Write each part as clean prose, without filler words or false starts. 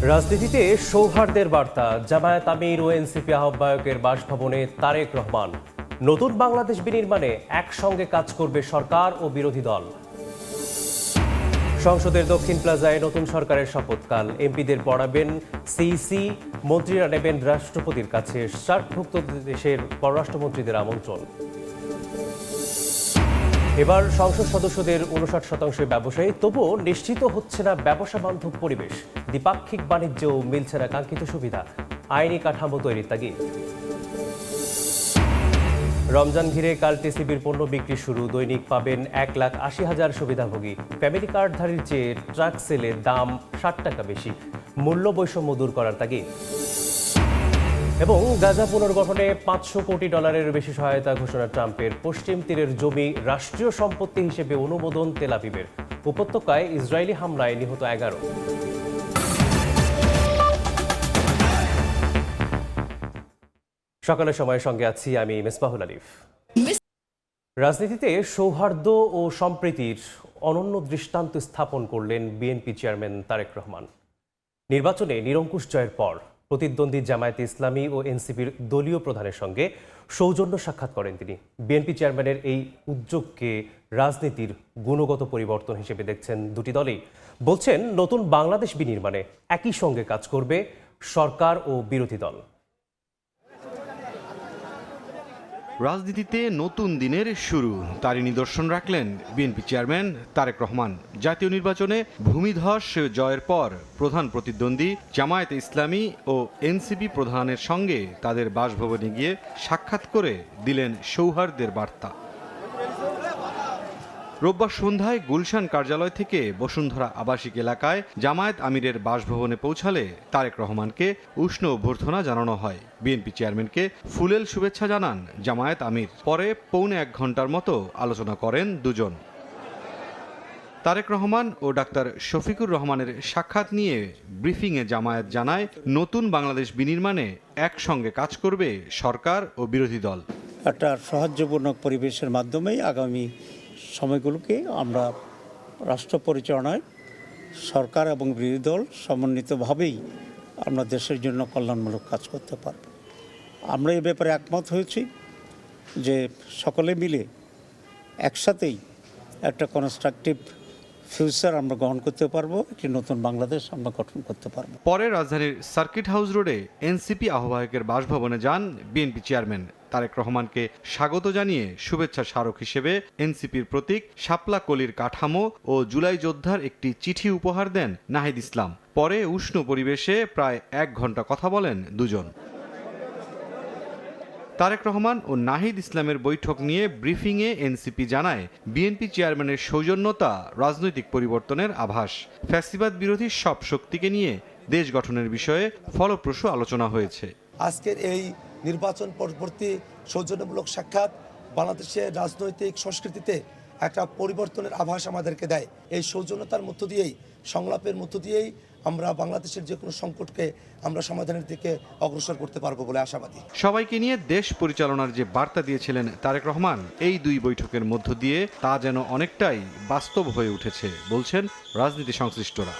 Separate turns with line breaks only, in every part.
রাজনীতিতে সৌহার্দ্যের বার্তা, জামায়াত আমির ও এনসিপি আহ্বায়কের বাসভবনে তারেক রহমান। নতুন বাংলাদেশ বিনির্মাণে একসঙ্গে কাজ করবে সরকার ও বিরোধী দল। সংসদের দক্ষিণ প্লাজায় নতুন সরকারের শপথকাল, এমপিদের পড়াবেন সিইসি, মন্ত্রীরা নেবেন রাষ্ট্রপতির কাছে সার্কভুক্ত দেশের পররাষ্ট্রমন্ত্রীদের আমন্ত্রণ। এবার সংসদ সদস্যদের ৫৯% ব্যবসায়ী, তবুও নিশ্চিত হচ্ছে না ব্যবসা বান্ধব পরিবেশ। দ্বিপাক্ষিক বাণিজ্যেও মিলছে না কাঙ্ক্ষিত সুবিধা, আইনি কাঠামো তৈরির তাগিদ। রমজান ঘিরে কাল টিসিবির পণ্য বিক্রি শুরু, দৈনিক পাবেন ১,৮০,০০০ সুবিধাভোগী। ফ্যামিলি কার্ডধারীর চেয়ে ট্রাক সেলে দাম ৬০ টাকা বেশি, মূল্য বৈষম্য দূর করার তাগিদ। এবং গাজা পুনর্গঠনে $৫০০ কোটি বেশি সহায়তা ঘোষণা ট্রাম্পের। পশ্চিম তীরের জমি রাষ্ট্রীয় সম্পত্তি হিসেবে অনুমোদন তেল আবিবের। উপত্যকায় ইসরায়েলি হামলায় নিহত ১১। সকালের সময়ের সঙ্গে আছি আমি মেসবাহুল আলিফ। রাজনীতিতে সৌহার্দ্য ও সম্প্রীতির অনন্য দৃষ্টান্ত স্থাপন করলেন বিএনপি চেয়ারম্যান তারেক রহমান। নির্বাচনে নিরঙ্কুশ জয়ের পর প্রতিদ্বন্দ্বী জামায়াতে ইসলামী ও এনসিপির দলীয় প্রধানের সঙ্গে সৌজন্য সাক্ষাৎ করেন তিনি। বিএনপি চেয়ারম্যানের এই উদ্যোগকে রাজনীতির গুণগত পরিবর্তন হিসেবে দেখছেন দুটি দলই। বলছেন, নতুন বাংলাদেশ বিনির্মাণে একই সঙ্গে কাজ করবে সরকার ও বিরোধী দল।
রাজনীতিতে নতুন দিনের শুরু, তারই নিদর্শন রাখলেন বিএনপি চেয়ারম্যান তারেক রহমান। জাতীয় নির্বাচনে ভূমিধস জয়ের পর প্রধান প্রতিদ্বন্দ্বী জামায়াতে ইসলামী ও এনসিপি প্রধানের সঙ্গে তাদের বাসভবনে গিয়ে সাক্ষাৎ করে দিলেন সৌহার্দ্যের বার্তা। রোববার সন্ধ্যায় গুলশান কার্যালয় থেকে বসুন্ধরা আবাসিক এলাকায় জামায়াত আমিরের বাসভবনে পৌঁছালে তারেক রহমানকে উষ্ণ অভ্যর্থনা জানানো হয়। বিএনপি চেয়ারম্যানকে ফুলেল শুভেচ্ছা জানান জামায়াত আমির। পরে পৌনে ১ ঘন্টার মতো আলোচনা করেন দুজন। তারেক রহমান ও ডাক্তার শফিকুর রহমানের সাক্ষাৎ নিয়ে ব্রিফিংয়ে জামায়াত জানায়, নতুন বাংলাদেশ বিনির্মাণে একসঙ্গে কাজ করবে সরকার ও বিরোধী দল।
একটা সৌহার্দ্যপূর্ণ পরিবেশের মাধ্যমেই আগামী সময়গুলোকে আমরা রাষ্ট্র পরিচালনায় সরকার এবং বিরোধী দল সমন্বিতভাবেই আমরা দেশের জন্য কল্যাণমূলক কাজ করতে পারব। আমরা এই ব্যাপারে একমত হয়েছি যে সকলে মিলে একসাথেই একটা কনস্ট্রাকটিভ ফিউচার আমরা গ্রহণ করতে পারবো, একটি নতুন বাংলাদেশ আমরা গঠন করতে পারবো।
পরে রাজধানীর সার্কিট হাউস রোডে এনসিপি আহ্বায়কের বাসভবনে যান বিএনপি চেয়ারম্যান। তারেক রহমানকে স্বাগত জানিয়ে শুভেচ্ছা স্মারক হিসেবে এনসিপির প্রতীক শাপলা কলির কাঠামো ও জুলাই যোদ্ধার একটি চিঠি উপহার দেন নাহিদ ইসলাম। পরে উষ্ণ পরিবেশে প্রায় ১ ঘন্টা কথা বলেন দুজন। তারেক রহমান ও নাহিদ ইসলামের বৈঠক নিয়ে ব্রিফিংয়ে এনসিপি জানায়, বিএনপি চেয়ারম্যানের সৌজন্যতা রাজনৈতিক পরিবর্তনের আভাস। ফ্যাসিবাদ বিরোধী সব শক্তিকে নিয়ে দেশ গঠনের বিষয়ে ফলপ্রসূ আলোচনা হয়েছে।
আজকের এই নির্বাচন পরবর্তী সৌজন্যমূলক সাক্ষাৎ বাংলাদেশের রাজনৈতিক সংস্কৃতিতে একটা পরিবর্তনের আভাস আমাদেরকে দেয়। এই সৌজন্যতার মধ্য দিয়েই, সংলাপের মধ্য দিয়েই আমরা বাংলাদেশের যে কোনো সংকটকে আমরা সমাধানের দিকে অগ্রসর করতে পারবো বলে আশাবাদী।
সবাইকে নিয়ে দেশ পরিচালনার যে বার্তা দিয়েছিলেন তারেক রহমান, এই দুই বৈঠকের মধ্য দিয়ে তা যেন অনেকটাই বাস্তব হয়ে উঠেছে বলছেন রাজনীতি সংশ্লিষ্টরা।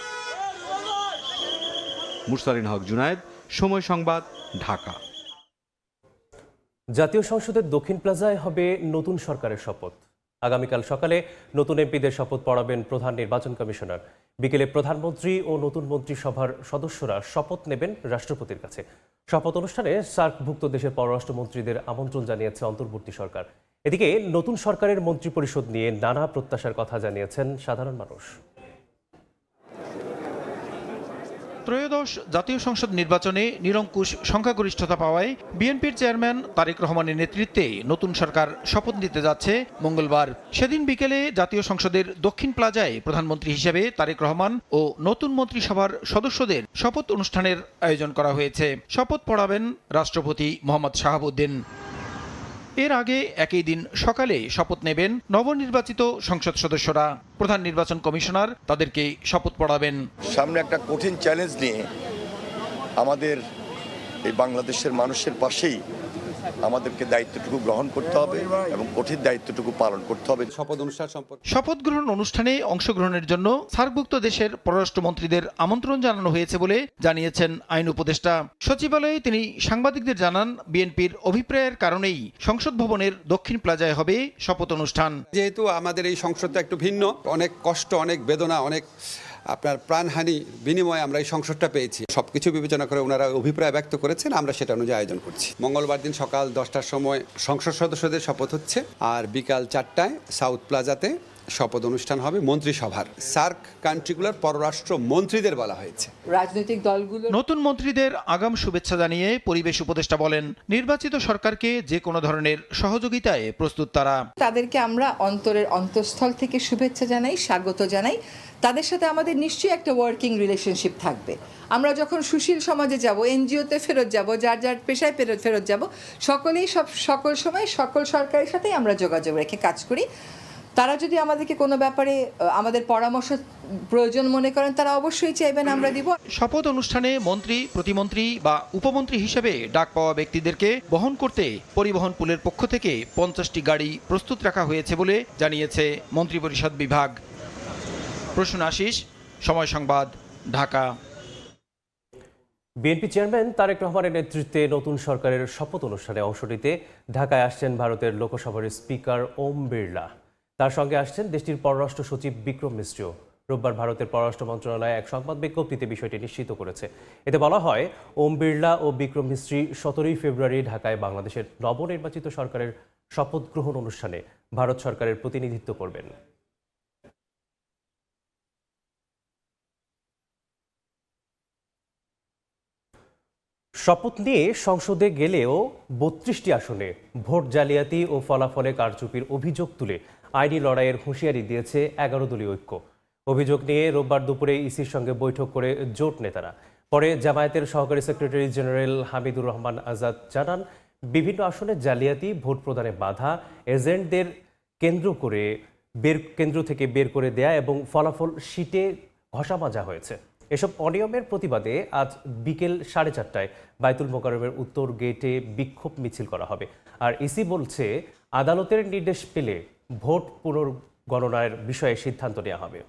মুরসালিন হক জুনায়েদ, সময় সংবাদ, ঢাকা।
জাতীয় সংসদের দক্ষিণ প্লাজায় হবে নতুন সরকারের শপথ। আগামীকাল সকালে নতুন এমপিদের শপথ পড়াবেন প্রধান নির্বাচন কমিশনার। বিকেলে প্রধানমন্ত্রী ও নতুন মন্ত্রিসভার সদস্যরা শপথ নেবেন রাষ্ট্রপতির কাছে। শপথ অনুষ্ঠানে সার্কভুক্ত দেশের পররাষ্ট্রমন্ত্রীদের আমন্ত্রণ জানিয়েছে অন্তর্বর্তী সরকার। এদিকে নতুন সরকারের মন্ত্রিপরিষদ নিয়ে নানা প্রত্যাশার কথা জানিয়েছেন সাধারণ মানুষ।
ত্রয়োদশ জাতীয় সংসদ নির্বাচনে নিরঙ্কুশ সংখ্যাগরিষ্ঠতা পাওয়ায় বিএনপির চেয়ারম্যান তারেক রহমানের নেতৃত্বে নতুন সরকার শপথ নিতে যাচ্ছে মঙ্গলবার। সেদিন বিকেলে জাতীয় সংসদের দক্ষিণ প্লাজায় প্রধানমন্ত্রী হিসেবে তারেক রহমান ও নতুন মন্ত্রিসভার সদস্যদের শপথ অনুষ্ঠানের আয়োজন করা হয়েছে। শপথ পড়াবেন রাষ্ট্রপতি মোহাম্মদ শাহাবুদ্দিন। এর আগে একই দিন সকালে শপথ নেবেন নবনির্বাচিত সংসদ সদস্যরা। প্রধান নির্বাচন কমিশনার তাদেরকে শপথ পড়াবেন।
সামনে একটা কঠিন চ্যালেঞ্জ নিয়ে আমাদের এই বাংলাদেশের মানুষের পাশেই আমাদেরকে দায়িত্বটুকু গ্রহণ করতে হবে এবং কঠিন দায়িত্বটুকু পালন করতে হবে।
শপথ গ্রহণ অনুষ্ঠানে অংশগ্রহণের জন্য সার্কভুক্ত দেশের পররাষ্ট্রমন্ত্রীদের আমন্ত্রণ জানানো হয়েছে বলে জানিয়েছেন আইন উপদেষ্টা। সচিবালয়ে তিনি সাংবাদিকদের জানান, বিএনপির অভিপ্রায়ের কারণেই সংসদ ভবনের দক্ষিণ প্লাজায় হবে শপথ অনুষ্ঠান।
যেহেতু আমাদের এই সংসদটা একটু ভিন্ন, অনেক কষ্ট, অনেক বেদনা, অনেক আপনার প্রাণহানি বিনিময়ে আমরা এই সংসদটা পেয়েছি। সবকিছু বিবেচনা করে ওনারা অভিপ্রায় ব্যক্ত করেছেন, আমরা সেটা অনুযায়ী আয়োজন করছি। মঙ্গলবার দিন সকাল 10টার সময় সংসদ সদস্যদের শপথ হচ্ছে, আর বিকাল 4টায় সাউথ প্লাজাতে শপথ অনুষ্ঠান হবে মন্ত্রিসভার। সার্ক কান্ট্রিগুলোর পররাষ্ট্র মন্ত্রীদের বলা হয়েছে।
রাজনৈতিক দলগুলো
নতুন মন্ত্রীদের আগাম শুভেচ্ছা জানিয়ে পরিবেশ উপদেষ্টা বলেন, নির্বাচিত সরকারকে যে কোনো ধরনের সহযোগিতায় প্রস্তুত তারা।
তাদেরকে আমরা অন্তরের অন্তঃস্থল থেকে শুভেচ্ছা জানাই, স্বাগত জানাই। তাদের সাথে আমাদের নিশ্চয়ই একটা ওয়ার্কিং রিলেশনশিপ থাকবে। আমরা যখন সুশীল সমাজে যাব, এনজিওতে ফেরত যাব, যার যার পেশায় ফেরত যাব, সকলেই সকল সময় সকল সরকারের সাথেই আমরা যোগাযোগ রেখে কাজ করি। তারা যদি আমাদেরকে কোনো ব্যাপারে আমাদের পরামর্শ প্রয়োজন মনে করেন, তারা অবশ্যই চাইবেন, আমরা দিব।
শপথ অনুষ্ঠানে মন্ত্রী, প্রতিমন্ত্রী বা উপমন্ত্রী হিসেবে ডাক পাওয়া ব্যক্তিদেরকে বহন করতে পরিবহন পুলের পক্ষ থেকে 50টি গাড়ি প্রস্তুত রাখা হয়েছে বলে জানিয়েছে মন্ত্রিপরিষদ বিভাগ। প্রসূন আশিস, সময় সংবাদ, ঢাকা।
বিএনপি চেয়ারম্যান তারেক রহমানের নেতৃত্বে নতুন সরকারের শপথ অনুষ্ঠানে অংশ নিতে ঢাকায় আসছেন ভারতের লোকসভার স্পিকার ওম বিড়লা। তার সঙ্গে আসছেন দেশটির পররাষ্ট্র সচিব বিক্রম মিশ্রও। রোববার ভারতের পররাষ্ট্র মন্ত্রণালয় এক সংবাদ বিজ্ঞপ্তিতে বিষয়টি নিশ্চিত করেছে। এতে বলা হয়, ওম বিড়লা ও বিক্রম মিশ্রি 17 ফেব্রুয়ারি ঢাকায় বাংলাদেশের নবনির্বাচিত সরকারের শপথ গ্রহণ অনুষ্ঠানে ভারত সরকারের প্রতিনিধিত্ব করবেন। শপথ নিয়ে সংসদে গেলেও 32টি আসনে ভোট জালিয়াতি ও ফলাফলে কারচুপির অভিযোগ তুলে আইনি লড়াইয়ের হুঁশিয়ারি দিয়েছে 11 দলীয় ঐক্য। অভিযোগ নিয়ে রোববার দুপুরে ইসির সঙ্গে বৈঠক করে জোট নেতারা। পরে জামায়াতের সহকারী সেক্রেটারি জেনারেল হামিদুর রহমান আজাদ জানান, বিভিন্ন আসনে জালিয়াতি, ভোট প্রদানে বাধা, এজেন্টদের কেন্দ্র থেকে বের করে দেয়া এবং ফলাফল শিটে ঘষা মাজা হয়েছে। এসব অনিয়মের প্রতিবাদে আজ বিকেল 4:30টায় বায়তুল মোকাররমের উত্তর গেটে বিক্ষোভ মিছিল করা হবে। আর ইসি বলছে, আদালতের নির্দেশ পেলে ভোট পুনর্গণনার বিষয়ে সিদ্ধান্ত নেওয়া হবে।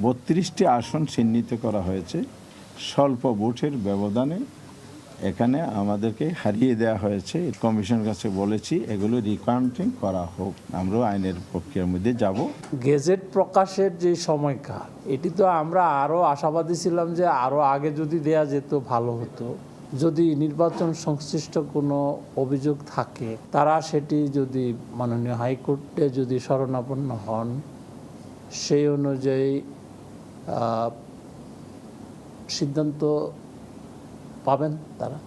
বত্রিশটি আসন চিহ্নিত করা হয়েছে। স্বল্প ভোটের ব্যবধানে এখানে আমাদেরকে হারিয়ে দেওয়া হয়েছে। কমিশনের কাছে বলেছি এগুলো রিকাউন্টিং করা হোক, আমরা আইনের প্রক্রিয়ার মধ্যে যাব।
গেজেট প্রকাশের যে সময়কাল, এটি তো আমরা আরও আশাবাদী ছিলাম যে আরও আগে যদি দেয়া যেত ভালো হতো। যদি নির্বাচন সংশ্লিষ্ট কোনো অভিযোগ থাকে, তারা সেটি যদি মাননীয় হাইকোর্টে যদি শরণাপন্ন হন, সেই অনুযায়ী সিদ্ধান্ত পাবেন তারা।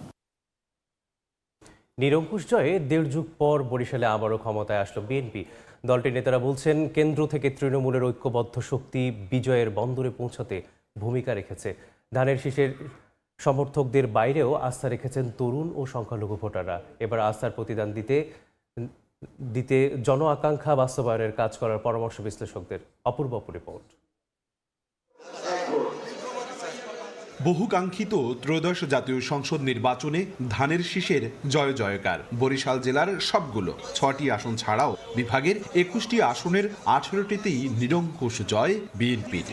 নিরঙ্কুশ জয়ে 1.5 যুগ পর বরিশালে আবারও ক্ষমতায় আসলো বিএনপি। দলটির নেতারা বলছেন, কেন্দ্র থেকে তৃণমূলের ঐক্যবদ্ধ শক্তি বিজয়ের বন্দরে পৌঁছাতে ভূমিকা রেখেছে। ধানের শীষের সমর্থকদের বাইরেও আস্থা রেখেছেন তরুণ ও সংখ্যালঘু ভোটাররা। এবার আস্থার প্রতিদান দিতে জন আকাঙ্ক্ষা বাস্তবায়নের কাজ করার পরামর্শ বিশ্লেষকদের। অপূর্ব রিপোর্ট।
বহুকাঙ্ক্ষিত ত্রয়োদশ জাতীয় সংসদ নির্বাচনে ধানের শীষের জয় জয়কার। বরিশাল জেলার সবগুলো 6টি আসন ছাড়াও বিভাগের 21টি আসনের 18টিতেই নিরঙ্কুশ জয় বিএনপির।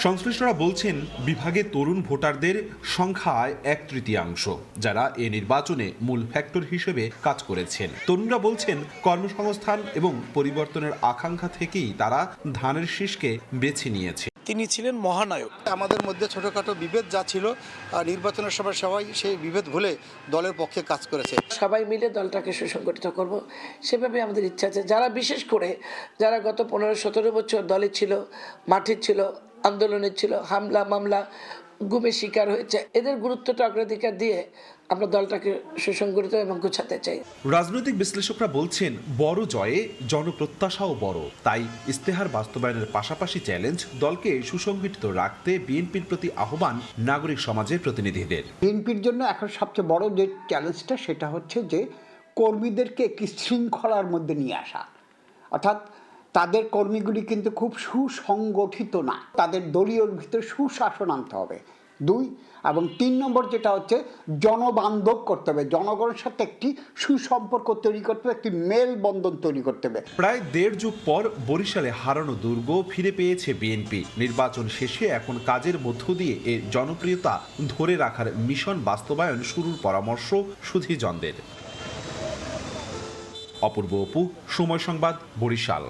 সংশ্লিষ্টরা বলছেন, বিভাগে তরুণ ভোটারদের সংখ্যায় 1/3, যারা এ নির্বাচনে মূল ফ্যাক্টর হিসেবে কাজ করেছেন। তরুণরা বলছেন, কর্মসংস্থান এবং পরিবর্তনের আকাঙ্ক্ষা থেকেই তারা ধানের শীষকে বেছে নিয়েছে।
তিনি ছিলেন মহানায়ক। আমাদের মধ্যে ছোটখাটো বিভেদ যা ছিল, নির্বাচনের সময় সবাই সেই বিভেদ ভুলে দলের পক্ষে কাজ করেছে।
সবাই মিলে দলটাকে সুসংগঠিত করব, সেভাবে আমাদের ইচ্ছা আছে। যারা বিশেষ করে যারা গত 15-17 বছর দলে ছিল, মাঠে ছিল, আন্দোলনের ছিল, হামলা মামলা গুমের শিকার হয়েছে, এদের গুরুত্বটা অগ্রাধিকার দিয়ে আমরা দলটাকে সুসংগঠিত এবং গোছাতে চাই।
রাজনৈতিক বিশ্লেষকরা বলছেন, বড় জয়ে জনপ্রত্যাশাও বড়। তাই ইস্তেহার বাস্তবায়নের পাশাপাশি চ্যালেঞ্জ, দলকে সুসংগঠিত রাখতে বিএনপির প্রতি আহ্বান নাগরিক সমাজের প্রতিনিধিদের।
বিএনপির জন্য এখন সবচেয়ে বড় যে চ্যালেঞ্জটা, সেটা হচ্ছে যে কর্মীদেরকে একটি শৃঙ্খলার মধ্যে নিয়ে আসা, অর্থাৎ তাদের কর্মীগুলি কিন্তু খুব সুসংগঠিত না, তাদের দলীয় ভিতরে সুশাসন আনতে হবে। 2 এবং 3 নম্বর যেটা হচ্ছে জনবান্ধব করতে হবে, জনগণের সাথে একটি সুসম্পর্ক তৈরি করতে হবে, একটি মেলবন্ধন তৈরি করতে হবে।
প্রায় 1.5 যুগ পর বরিশালে হারানো দুর্গ ফিরে পেয়েছে বিএনপি। নির্বাচন শেষে এখন কাজের মধ্য দিয়ে এর জনপ্রিয়তা ধরে রাখার মিশন বাস্তবায়ন শুরুর পরামর্শ সুধীজনদের। অপূর্ব অপু, সময় সংবাদ, বরিশাল।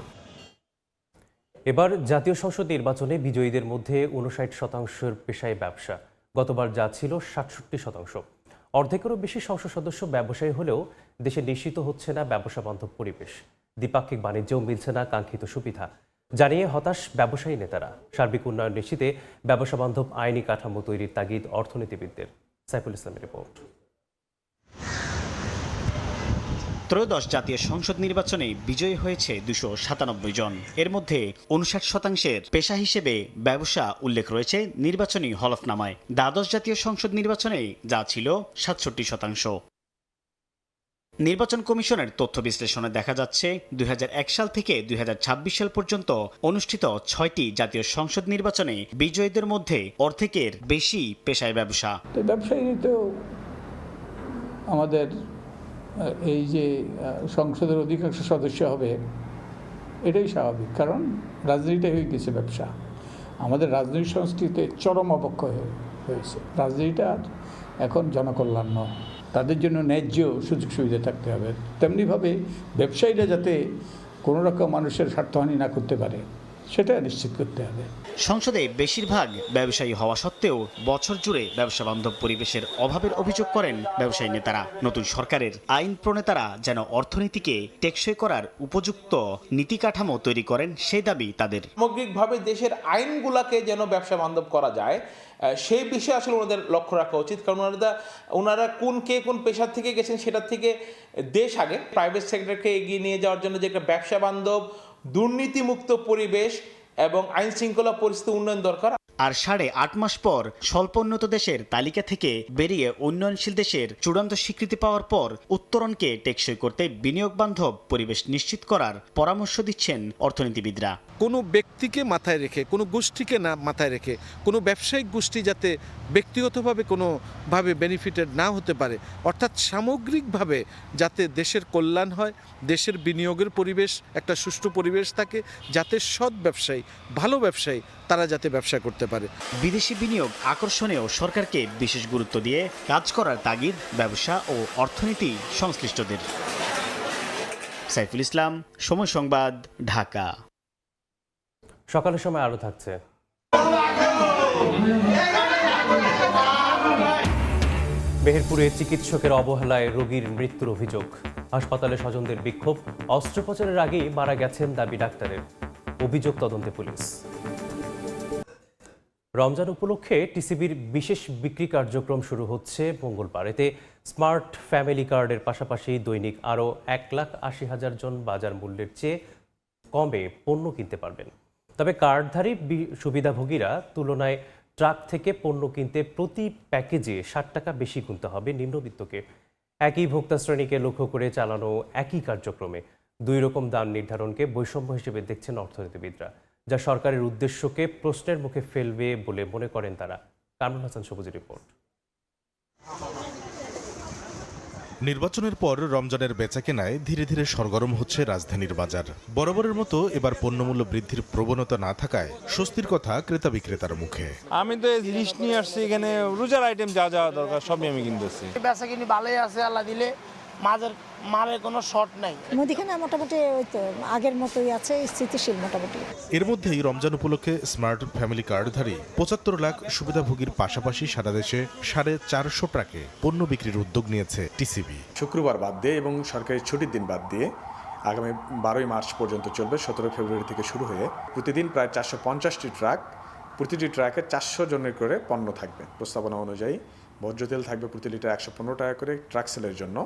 এবার জাতীয় সংসদ নির্বাচনে বিজয়ীদের মধ্যে 59% পেশায় ব্যবসা। গতবার যা ছিল 67%। অর্ধেকেরও বেশি সংসদ সদস্য ব্যবসায়ী হলেও দেশে নিশ্চিত হচ্ছে না ব্যবসা বান্ধব পরিবেশ। দ্বিপাক্ষিক বাণিজ্যেও মিলছে না কাঙ্ক্ষিত সুবিধা জানিয়ে হতাশ ব্যবসায়ী নেতারা। সার্বিক উন্নয়ন নিশ্চিতে ব্যবসা বান্ধব আইনি কাঠামো তৈরির তাগিদ অর্থনীতিবিদদের। সাইফুল ইসলামের রিপোর্ট।
ত্রয়োদশ জাতীয় সংসদ নির্বাচনে বিজয়ী হয়েছে 297 জন। এর মধ্যে 59% পেশা হিসেবে ব্যবসা উল্লেখ রয়েছে নির্বাচনী হলফনামায়। দ্বাদশ জাতীয় সংসদ নির্বাচনে যা ছিল 67%। নির্বাচন কমিশনের তথ্য বিশ্লেষণে দেখা যাচ্ছে 2001 সাল থেকে 2026 সাল পর্যন্ত অনুষ্ঠিত 6টি জাতীয় সংসদ নির্বাচনে বিজয়ীদের মধ্যে অর্ধেকের বেশি পেশায় ব্যবসা।
ব্যবসায়ী তো আমাদের এই যে সংসদের অধিকাংশ সদস্য হবে এটাই স্বাভাবিক, কারণ রাজনীতিটাই হয়ে গেছে ব্যবসা। আমাদের রাজনৈতিক সংস্কৃতিতে চরম অবক্ষয় হয়েছে। রাজনীতিটা এখন জনকল্যাণ নয়, তাদের জন্য ন্যায্য সুযোগ সুবিধা থাকতে হবে। তেমনিভাবে ব্যবসায়ীরা যাতে কোনো রকম মানুষের স্বার্থহানি না করতে পারে সেটা নিশ্চিত করতে হবে।
সংসদে বেশিরভাগ ব্যবসায়ী হওয়া সত্ত্বেও বছর জুড়ে ব্যবসা বান্ধব পরিবেশের অভাবের অভিযোগ করেন ব্যবসায়ী নেতারা। নতুন সরকারের আইন প্রণেতারা যেন অর্থনীতিকে টেকসই করার উপযুক্ত নীতি কাঠামো তৈরি করেন সেই দাবি তাদের।
সামগ্রিকভাবে দেশের আইনগুলোকে যেন ব্যবসা বান্ধব করা যায় সেই বিষয়ে আসলে ওনাদের লক্ষ্য রাখা উচিত, কারণ ওনারা কোন পেশা থেকে গেছেন সেটার থেকে দেশ আগে প্রাইভেট সেক্টরকে এগিয়ে নিয়ে যাওয়ার জন্য যে একটা ব্যবসা বান্ধব দুর্নীতিমুক্ত পরিবেশ এবং আইন শৃঙ্খলা পরিস্থিতি উন্নয়ন দরকার।
আর 8.5 মাস পর স্বল্পোন্নত দেশের তালিকা থেকে বেরিয়ে উন্নয়নশীল দেশের চূড়ান্ত স্বীকৃতি পাওয়ার পর উত্তরণকে টেকসই করতে বিনিয়োগ বান্ধব পরিবেশ নিশ্চিত করার পরামর্শ দিচ্ছেন অর্থনীতিবিদরা।
কোনো ব্যক্তিকে মাথায় রেখে, কোনো গোষ্ঠীকে না মাথায় রেখে, কোনো ব্যবসায়িক গোষ্ঠী যাতে ব্যক্তিগতভাবে কোনোভাবে বেনিফিটেড না হতে পারে, অর্থাৎ সামগ্রিকভাবে যাতে দেশের কল্যাণ হয়, দেশের বিনিয়োগের পরিবেশ একটা সুষ্ঠু পরিবেশ থাকে, যাতে সৎ ব্যবসায়ী, ভালো ব্যবসায়ী তারা যাতে ব্যবসা করতে পারে।
বিদেশি বিনিয়োগ আকর্ষণেও সরকারকে বিশেষ গুরুত্ব দিয়ে কাজ করার তাগিদ ব্যবসা ও অর্থনীতি সংশ্লিষ্টদের। সাইফুল ইসলাম, সময় সংবাদ, ঢাকা।
সকালের সময় আরো থাকছে। মেহেরপুরে চিকিৎসকের অবহেলায় রোগীর মৃত্যুর অভিযোগ। হাসপাতালে স্বজনদের বিক্ষোভ, অস্ত্রোপচারের আগেই মারা গেছেন দাবি ডাক্তারের। অভিযোগ তদন্তে পুলিশ। রমজান উপলক্ষে টিসিবির বিশেষ বিক্রি কার্যক্রম শুরু হচ্ছে মঙ্গলবার। এতে স্মার্ট ফ্যামিলি কার্ডের পাশাপাশি দৈনিক আরও 1,80,000 জন বাজার মূল্যের চেয়ে কমে পণ্য কিনতে পারবেন। তবে কার্ডধারী সুবিধাভোগীরা তুলনায় ট্রাক থেকে পণ্য কিনতে প্রতি প্যাকেজে 60 টাকা বেশি গুনতে হবে নিম্নবিত্তকে। একই ভোক্তা শ্রেণীকে লক্ষ্য করে চালানো একই কার্যক্রমে 2 রকম দাম নির্ধারণকে বৈষম্য হিসেবে দেখছেন অর্থনীতিবিদরা, যা সরকারের উদ্দেশ্যকে প্রশ্নের মুখে ফেলবে বলে মনে করেন তারা। কামরুল হাসান সবুজের রিপোর্ট।
নির্বাচনের পর রমজানের বেচাকেনায় ধীরে ধীরে সরগরম হচ্ছে রাজধানীর বাজার। বরাবরের মতো এবার পণ্যমূল্য বৃদ্ধির প্রবণতা না থাকায় স্বস্তির কথা ক্রেতা বিক্রেতার মুখে।
আমি তো লিস্ট নিয়ে আসছি, এখানে রোজার আইটেম যা যা দরকার সবই আমি কিনতেছি।
বেচাকেনি ভালোই আছে, আল্লাহ দিলে মালের কোনো শর্ট নাই। মুদিখানা মোটামুটি ওই তো আগের মতোই আছে, স্থিতিশীল মোটামুটি।
এর মধ্যেই রমজান উপলক্ষে স্মার্ট ফ্যামিলি কার্ডধারী 75 লাখ সুবিধাভোগীর পাশাপাশি সারা দেশে 450 ট্রাকে পণ্য বিক্রির উদ্যোগ নিয়েছে টিসিবি।
শুক্রবার বাদ দিয়ে এবং সরকারি ছুটির দিন বাদ দিয়ে আগামী 12ই মার্চ পর্যন্ত চলবে। 17 ফেব্রুয়ারি থেকে শুরু হয়ে প্রতিদিন প্রায় 450টি ট্রাক, প্রতিটি ট্রাকে 400 জনের করে পণ্য থাকবে। প্রস্তাবনা অনুযায়ী ভোজ্য তেল থাকবে প্রতি লিটার 115 টাকা করে ট্রাক সেলের জন্য,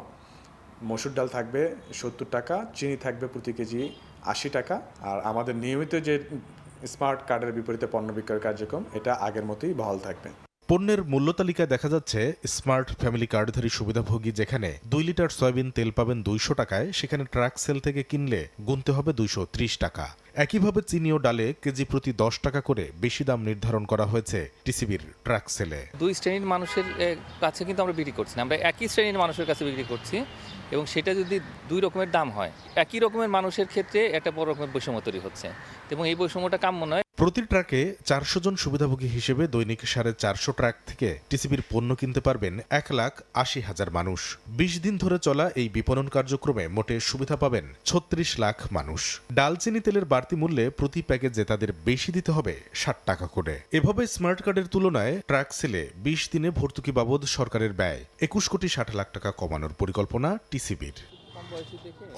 মসুর ডাল থাকবে 70 টাকা, চিনি থাকবে প্রতি কেজি 80 টাকা। আর আমাদের নিয়মিত যে স্মার্ট কার্ডের বিপরীতে পণ্য বিক্রয় কার্যক্রম, এটা আগের মতোই বহাল থাকবে।
পণ্যের মূল্য তালিকায় দেখা যাচ্ছে স্মার্ট ফ্যামিলি কার্ডধারী সুবিধাভোগী যেখানে 2 লিটার সয়াবিন তেল পাবেন 200 টাকায়, সেখানে ট্রাক সেল থেকে কিনলে গুনতে হবে 230 টাকা। একইভাবে চিনি ও ডালে কেজি প্রতি 10 টাকা করে বেশি দাম নির্ধারণ করা হয়েছে টিসিবির ট্রাক সেলে।
দুই শ্রেণীর মানুষের কাছে কিন্তু আমরা বিক্রি করছি না, আমরা একই শ্রেণীর মানুষের কাছে বিক্রি করছি, এবং সেটা যদি দুই রকমের দাম হয়, একই রকমের মানুষের ক্ষেত্রে একটা বড় রকমের বৈষম্য তৈরি হচ্ছে, এবং এই বৈষম্যটা কাম্য নয়।
প্রতি ট্রাকে 400 জন সুবিধাভোগী হিসেবে দৈনিক 450 ট্রাক থেকে টিসিবির পণ্য কিনতে পারবেন 1,80,000 মানুষ। 20 দিন ধরে চলা এই বিপণন কার্যক্রমে মোটে সুবিধা পাবেন 36 লাখ মানুষ। ডালচিনি তেলের বাড়তি মূল্যে প্রতি প্যাকেজে তাদের বেশি দিতে হবে 60 টাকা করে। এভাবে স্মার্ট কার্ডের তুলনায় ট্রাক সেলে 20 দিনে ভর্তুকি বাবদ সরকারের ব্যয় 21 কোটি 60 লাখ টাকা কমানোর পরিকল্পনা টিসিবির।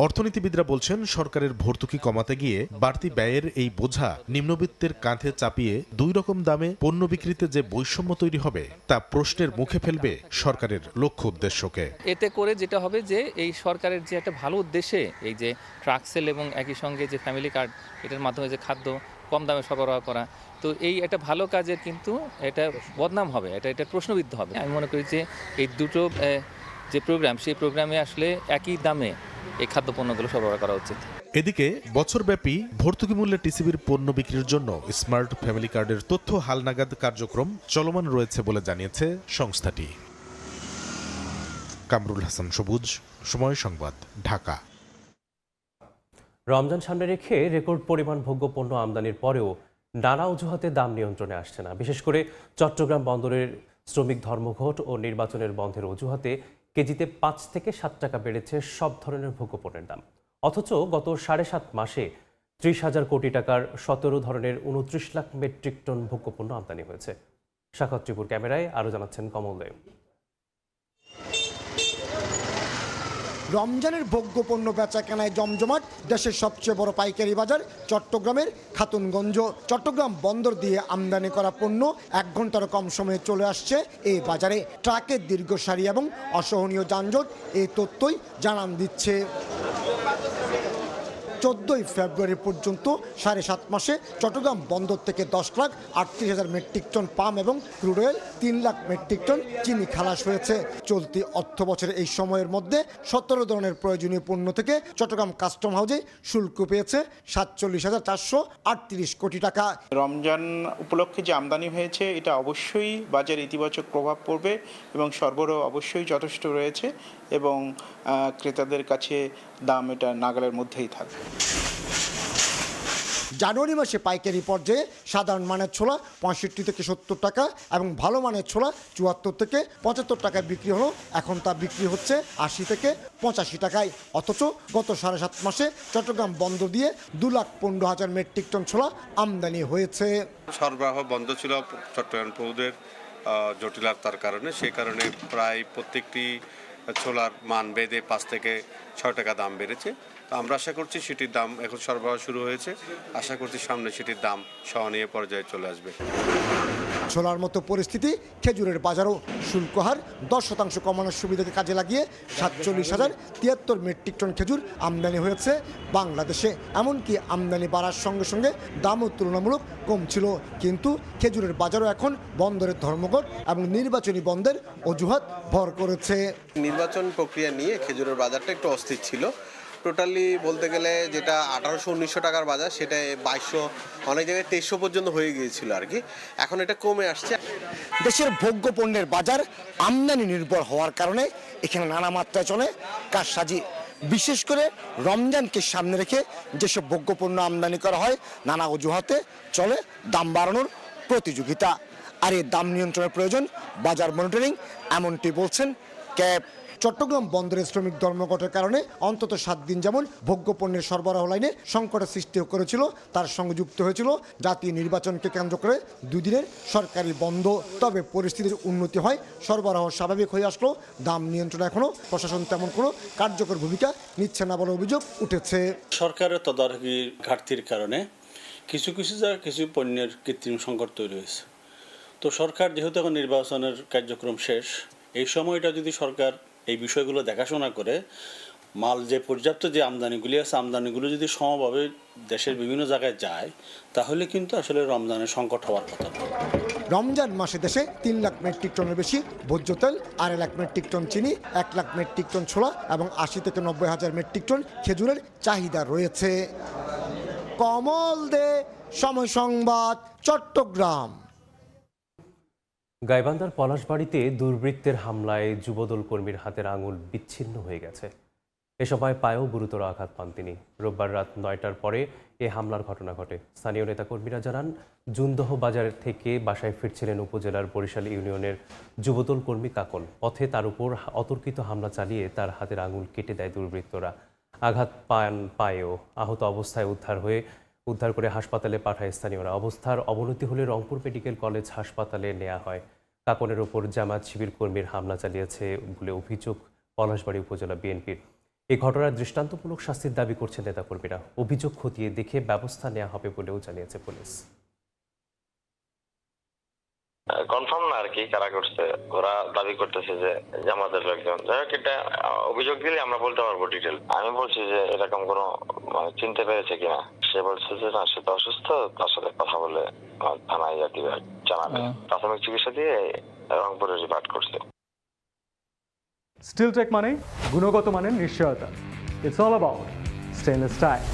অর্থনীতিবিদরা বলছেন, সরকারের ভর্তুকি কমাতে গিয়ে বাড়তি ব্যয়ের এই বোঝা নিম্নবিত্তের কাঁধে চাপিয়ে দুই রকম দামে পণ্য বিক্রিতে যে বৈষম্য তৈরি হবে তা প্রশ্নের মুখে ফেলবে সরকারের লক্ষ্য উদ্দেশ্যকে।
এতে করে যেটা হবে যে এই সরকারের যে একটা ভালো উদ্দেশ্যে এই যে ট্রাক সেল এবং একই সঙ্গে যে ফ্যামিলি কার্ড, এটার মাধ্যমে যে খাদ্য কম দামে সরবরাহ করা, তো এই একটা ভালো কাজের কিন্তু এটা বদনাম হবে, এটা প্রশ্নবিদ্ধ হবে। আমি মনে করি যে এই দুটো যে প্রোগ্রাম, সেই প্রোগ্রামে আসলে একই দামে এই খাদ্যপণ্যগুলো সরবরাহ করা উচিত।
এদিকে বছরব্যাপী ভর্তুকি মূল্যে টিসিবির পণ্য বিক্রির জন্য স্মার্ট ফ্যামিলি কার্ডের তথ্য হালনাগাদ কার্যক্রম চলমান রয়েছে বলে জানিয়েছে সংস্থাটি। কামরুল হাসান সবুজ, সময় সংবাদ, ঢাকা।
রমজান সামনে রেখে রেকর্ড পরিমাণ ভোগ্যপণ্য আমদানির পরেও নানা অজুহাতে দাম নিয়ন্ত্রণে আসছে না। বিশেষ করে চট্টগ্রাম বন্দরের শ্রমিক ধর্মঘট ও নির্বাচনের বন্ধের অজুহাতে কেজিতে 5 থেকে 7 টাকা বেড়েছে সব ধরনের ভোগ্যপণ্যের দাম। অথচ গত 7.5 মাসে 30,000 কোটি টাকার 17 ধরনের 29 লাখ মেট্রিক টন ভোগ্যপণ্য আমদানি হয়েছে। শাখাত ত্রিপুর ক্যামেরায় আরও জানাচ্ছেন কমল দেব।
রমজানের ভোগ্যপণ্য বেচাকেনায় জমজমাট দেশের সবচেয়ে বড় পাইকারি বাজার চট্টগ্রামের খাতুনগঞ্জ। চট্টগ্রাম বন্দর দিয়ে আমদানি করা পণ্য 1 ঘন্টার কম সময়ে চলে আসছে এই বাজারে। ট্রাকের দীর্ঘ সারি এবং অসহনীয় যানজট এই তথ্যই জানান দিচ্ছে। 14 ফেব্রুয়ারি পর্যন্ত 7.5 মাসে চট্টগ্রাম বন্দর থেকে 10,38,000 মেট্রিক টন পাম এবং crude oil 3 lakh metric ton চিনি খালাস হয়েছে। চলতি অর্থ বছরের এই সময়ের মধ্যে 17 ধরনের প্রয়োজনীয় পণ্য থেকে চট্টগ্রাম কাস্টম হাউসে শুল্ক পেয়েছে 47,438 কোটি টাকা।
রমজান উপলক্ষে যে আমদানি হয়েছে এটা অবশ্যই বাজারে ইতিবাচক প্রভাব পড়বে এবং সরবরাহ অবশ্যই যথেষ্ট রয়েছে এবং ক্রেতাদের কাছে দাম এটা নাগালের মধ্যেই থাকবে।
জানুয়ারি মাসে পাইকারি পর্যায়ে সাধারণ মানের ছোলা 65 থেকে 70 টাকা এবং ভালো মানের ছোলা 74 থেকে 75 টাকায় বিক্রি হলো, এখন তা বিক্রি হচ্ছে 80 থেকে 85 টাকায়। অথচ গত 7.5 মাসে চট্টগ্রাম বন্দর দিয়ে 2,15,000 মেট্রিক টন ছোলা আমদানি হয়েছে।
সরবরাহ বন্ধ ছিল চট্টগ্রাম পৌরের জটিলতার কারণে, সেই কারণে প্রায় প্রত্যেকটি ছোলার মান বেঁধে 5 থেকে 6 টাকা দাম বেড়েছে। তো আমরা আশা করছি সেটির দাম এখন সরবরাহ শুরু হয়েছে, আশা করছি সামনে সেটির দাম সহনীয় পর্যায়ে চলে আসবে।
ছোলার মতো পরিস্থিতি খেজুরের বাজারও। শুল্ক হার 10% কমানোর সুবিধাকে কাজে লাগিয়ে 47,073 মেট্রিক টন খেজুর আমদানি হয়েছে বাংলাদেশে। এমনকি আমদানি বাড়ার সঙ্গে সঙ্গে দামও তুলনামূলক কম ছিল। কিন্তু খেজুরের বাজারও এখন বন্দরের ধর্মঘট এবং নির্বাচনী বন্ধের অজুহাত ভর করেছে।
নির্বাচন প্রক্রিয়া নিয়ে খেজুরের বাজারটা একটু অস্থির ছিল। টোটালি বলতে গেলে যেটা 1800-1900 টাকার বাজার, সেটা 2200, অনেক জায়গায় 2300 পর্যন্ত হয়ে গিয়েছিল আর কি। এখন এটা কমে আসছে।
দেশের ভোগ্য পণ্যের বাজার আমদানি নির্ভর হওয়ার কারণে এখানে নানা মাত্রায় চলে কারসাজি। বিশেষ করে রমজানকে সামনে রেখে যেসব ভোগ্য পণ্য আমদানি করা হয়, নানা অজুহাতে চলে দাম বাড়ানোর প্রতিযোগিতা। আর এই দাম নিয়ন্ত্রণের প্রয়োজন বাজার মনিটরিং, এমনটি বলছেন ক্যাব। চট্টগ্রাম বন্দরের শ্রমিক ধর্মঘটের কারণে অন্তত 7 দিন যেমন ভোগ্য পণ্যের সরবরাহ লাইনে সংকটের সৃষ্টি করেছিল, তার সঙ্গে যুক্ত হয়েছিল জাতীয় নির্বাচনকে কেন্দ্র করে 2 দিনের সরকারি বন্ধ। তবে পরিস্থিতির উন্নতি হয়, সরবরাহ স্বাভাবিক হয়ে আসলো। দাম নিয়ন্ত্রণে এখনও প্রশাসন তেমন কোনো কার্যকর ভূমিকা নিচ্ছে না বলে অভিযোগ উঠেছে।
সরকারের তদারকির ঘাটতির কারণে কিছু পণ্যের কৃত্রিম সংকট তৈরি হয়েছে। তো সরকার যেহেতু এখন নির্বাচনের কার্যক্রম শেষ, এই সময়টা যদি সরকার এই বিষয়গুলো দেখাশোনা করে মাল যে পর্যাপ্ত যে আমদানিগুলি আছে, আমদানিগুলো যদি সমভাবে দেশের বিভিন্ন জায়গায় যায় তাহলে কিন্তু আসলে রমজানের সংকট হওয়ার কথা না।
রমজান মাসে দেশে 3 লাখ মেট্রিক টনের বেশি ভোজ্য তেল, 2.5 লাখ মেট্রিক টন চিনি, 1 লাখ মেট্রিক টন ছোলা এবং 80 থেকে 90 হাজার মেট্রিক টন খেজুরের চাহিদা রয়েছে। কমল দে, সময় সংবাদ, চট্টগ্রাম।
গাইবান্ধার পলাশবাড়িতে দুর্বৃত্তের হামলায় যুবদল কর্মীর হাতের আঙুল বিচ্ছিন্ন হয়ে গেছে। এ সময় পায়েও গুরুতর আঘাত পান তিনি। রোববার রাত 9টার পরে এ হামলার ঘটনা ঘটে। স্থানীয় নেতাকর্মীরা জানান, জুনদহ বাজার থেকে বাসায় ফিরছিলেন উপজেলার বরিশাল ইউনিয়নের যুবদল কর্মী কাকন। পথে তার উপর অতর্কিত হামলা চালিয়ে তার হাতের আঙুল কেটে দেয় দুর্বৃত্তরা। আঘাত পান পায়েও। আহত অবস্থায় উদ্ধার করে হাসপাতালে পাঠায় স্থানীয়রা। অবস্থার অবনতি হলে রংপুর মেডিকেল কলেজ হাসপাতালে নেওয়া হয়। কাকনের ওপর জামায়াত শিবির কর্মীর হামলা চালিয়েছে বলে অভিযোগ পলাশবাড়ী উপজেলা বিএনপির। এই ঘটনার দৃষ্টান্তমূলক শাস্তির দাবি করছেন নেতাকর্মীরা। অভিযোগ খতিয়ে দেখে ব্যবস্থা নেওয়া হবে বলেও জানিয়েছে পুলিশ।
কনফার্ম না আর কি কারা করছে, ওরা দাবি করতেছে যে জামাতের লোকজন। যাই হোক, এটা অভিযোগ দিলে আমরা বলতে পারবো ডিটেল। আমি বলছি যে এরকম কোনো চিনতে পেরেছে কিনা, সে বলছে যে না, সে তো অসুস্থ, তার সাথে কথা বলে থানায় দিবে, জানাবে। প্রাথমিক চিকিৎসা দিয়ে রংপুরে রিপার্ট করছে।
স্টিলটেক মানে গুণগত মানের নিশ্চয়তা। It's all about stainless style.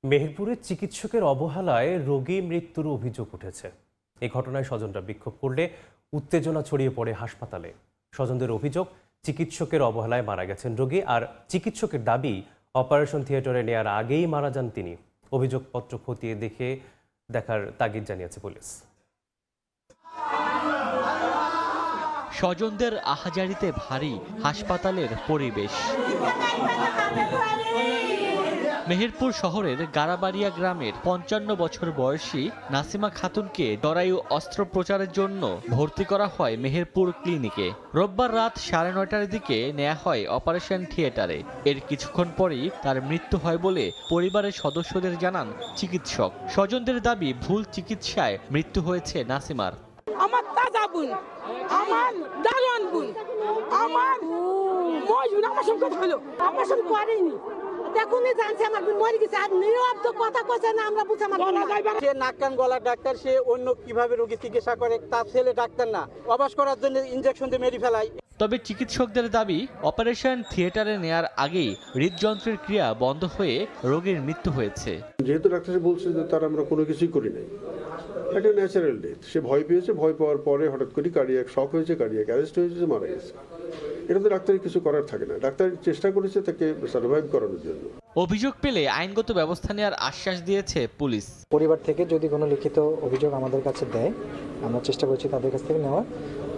মেহেরপুরে চিকিৎসকের অবহেলায় রোগী মৃত্যুর অভিযোগ উঠেছে। এই ঘটনায় স্বজনরা বিক্ষোভ করলে উত্তেজনা ছড়িয়ে পড়ে হাসপাতালে। স্বজনদের অভিযোগ, চিকিৎসকের অবহেলায় মারা গেছেন রোগী, আর চিকিৎসকের দাবি অপারেশন থিয়েটারে নেয়ার আগেই মারা যান তিনি। অভিযোগপত্র খতিয়ে দেখার তাগিদ জানিয়েছে পুলিশ।
স্বজনদের আহাজারিতে ভারী হাসপাতালের পরিবেশ। মেহেরপুর শহরের গারাবাড়িয়া গ্রামের 55 বছর বয়সী নাসিমা খাতুনকে জরায়ু অস্ত্রোপচারের জন্য ভর্তি করা হয় মেহেরপুর ক্লিনিকে। রোববার রাত 9:30টার দিকে নেওয়া হয় অপারেশন থিয়েটারে। এর কিছুক্ষণ পরেই তার মৃত্যু হয় বলে পরিবারের সদস্যদের জানান চিকিৎসক। স্বজনদের দাবি, ভুল চিকিৎসায় মৃত্যু হয়েছে নাসিমার।
আমার দাদা বোন, আমার দারোয়ান বোন, আমার মজুর আমার সঙ্গে হলো, আমার সঙ্গে করেনি। দেখুনই জানছে আমার বোন মরে গেছে, আর নীরব তো কথা কইছে না, আমরা বুঝে আমার
সে নাক কান গলা ডাক্তার, সে অন্য কিভাবে রোগী চিকিৎসা করে, তার ছেলে ডাক্তার না, অবাস করার জন্য ইনজেকশন দিয়ে মেরে ফেলায়।
তবে চিকিৎসকদের দাবি, অপারেশন থিয়েটারে নেয়ার আগেই হৃদযন্ত্রের ক্রিয়া বন্ধ হয়ে রোগীর মৃত্যু হয়েছে।
যেহেতু ডাক্তার বলছে যে তার আমরা কোনো কিছুই করি নাই, এটা ন্যাচারাল ডেথ। সে ভয় পেয়েছে, ভয় পাওয়ার পরে হঠাৎ করে কার্ডিয়াক শক হয়েছে, কার্ডিয়াক অ্যারেস্ট হয়েছে, মারা গেছে। এটা তো ডাক্তারের কিছু করার থাকে না। ডাক্তার চেষ্টা করেছে তাকে সার্ভাইভ করানোর জন্য।
অভিযোগ পেলে আইনগত ব্যবস্থা নেওয়ার আশ্বাস দিয়েছে পুলিশ।
পরিবার থেকে যদি কোনো লিখিত অভিযোগ আমাদের কাছে দেয়, আমরা চেষ্টা করছি তাদের কাছ থেকে নেওয়ার।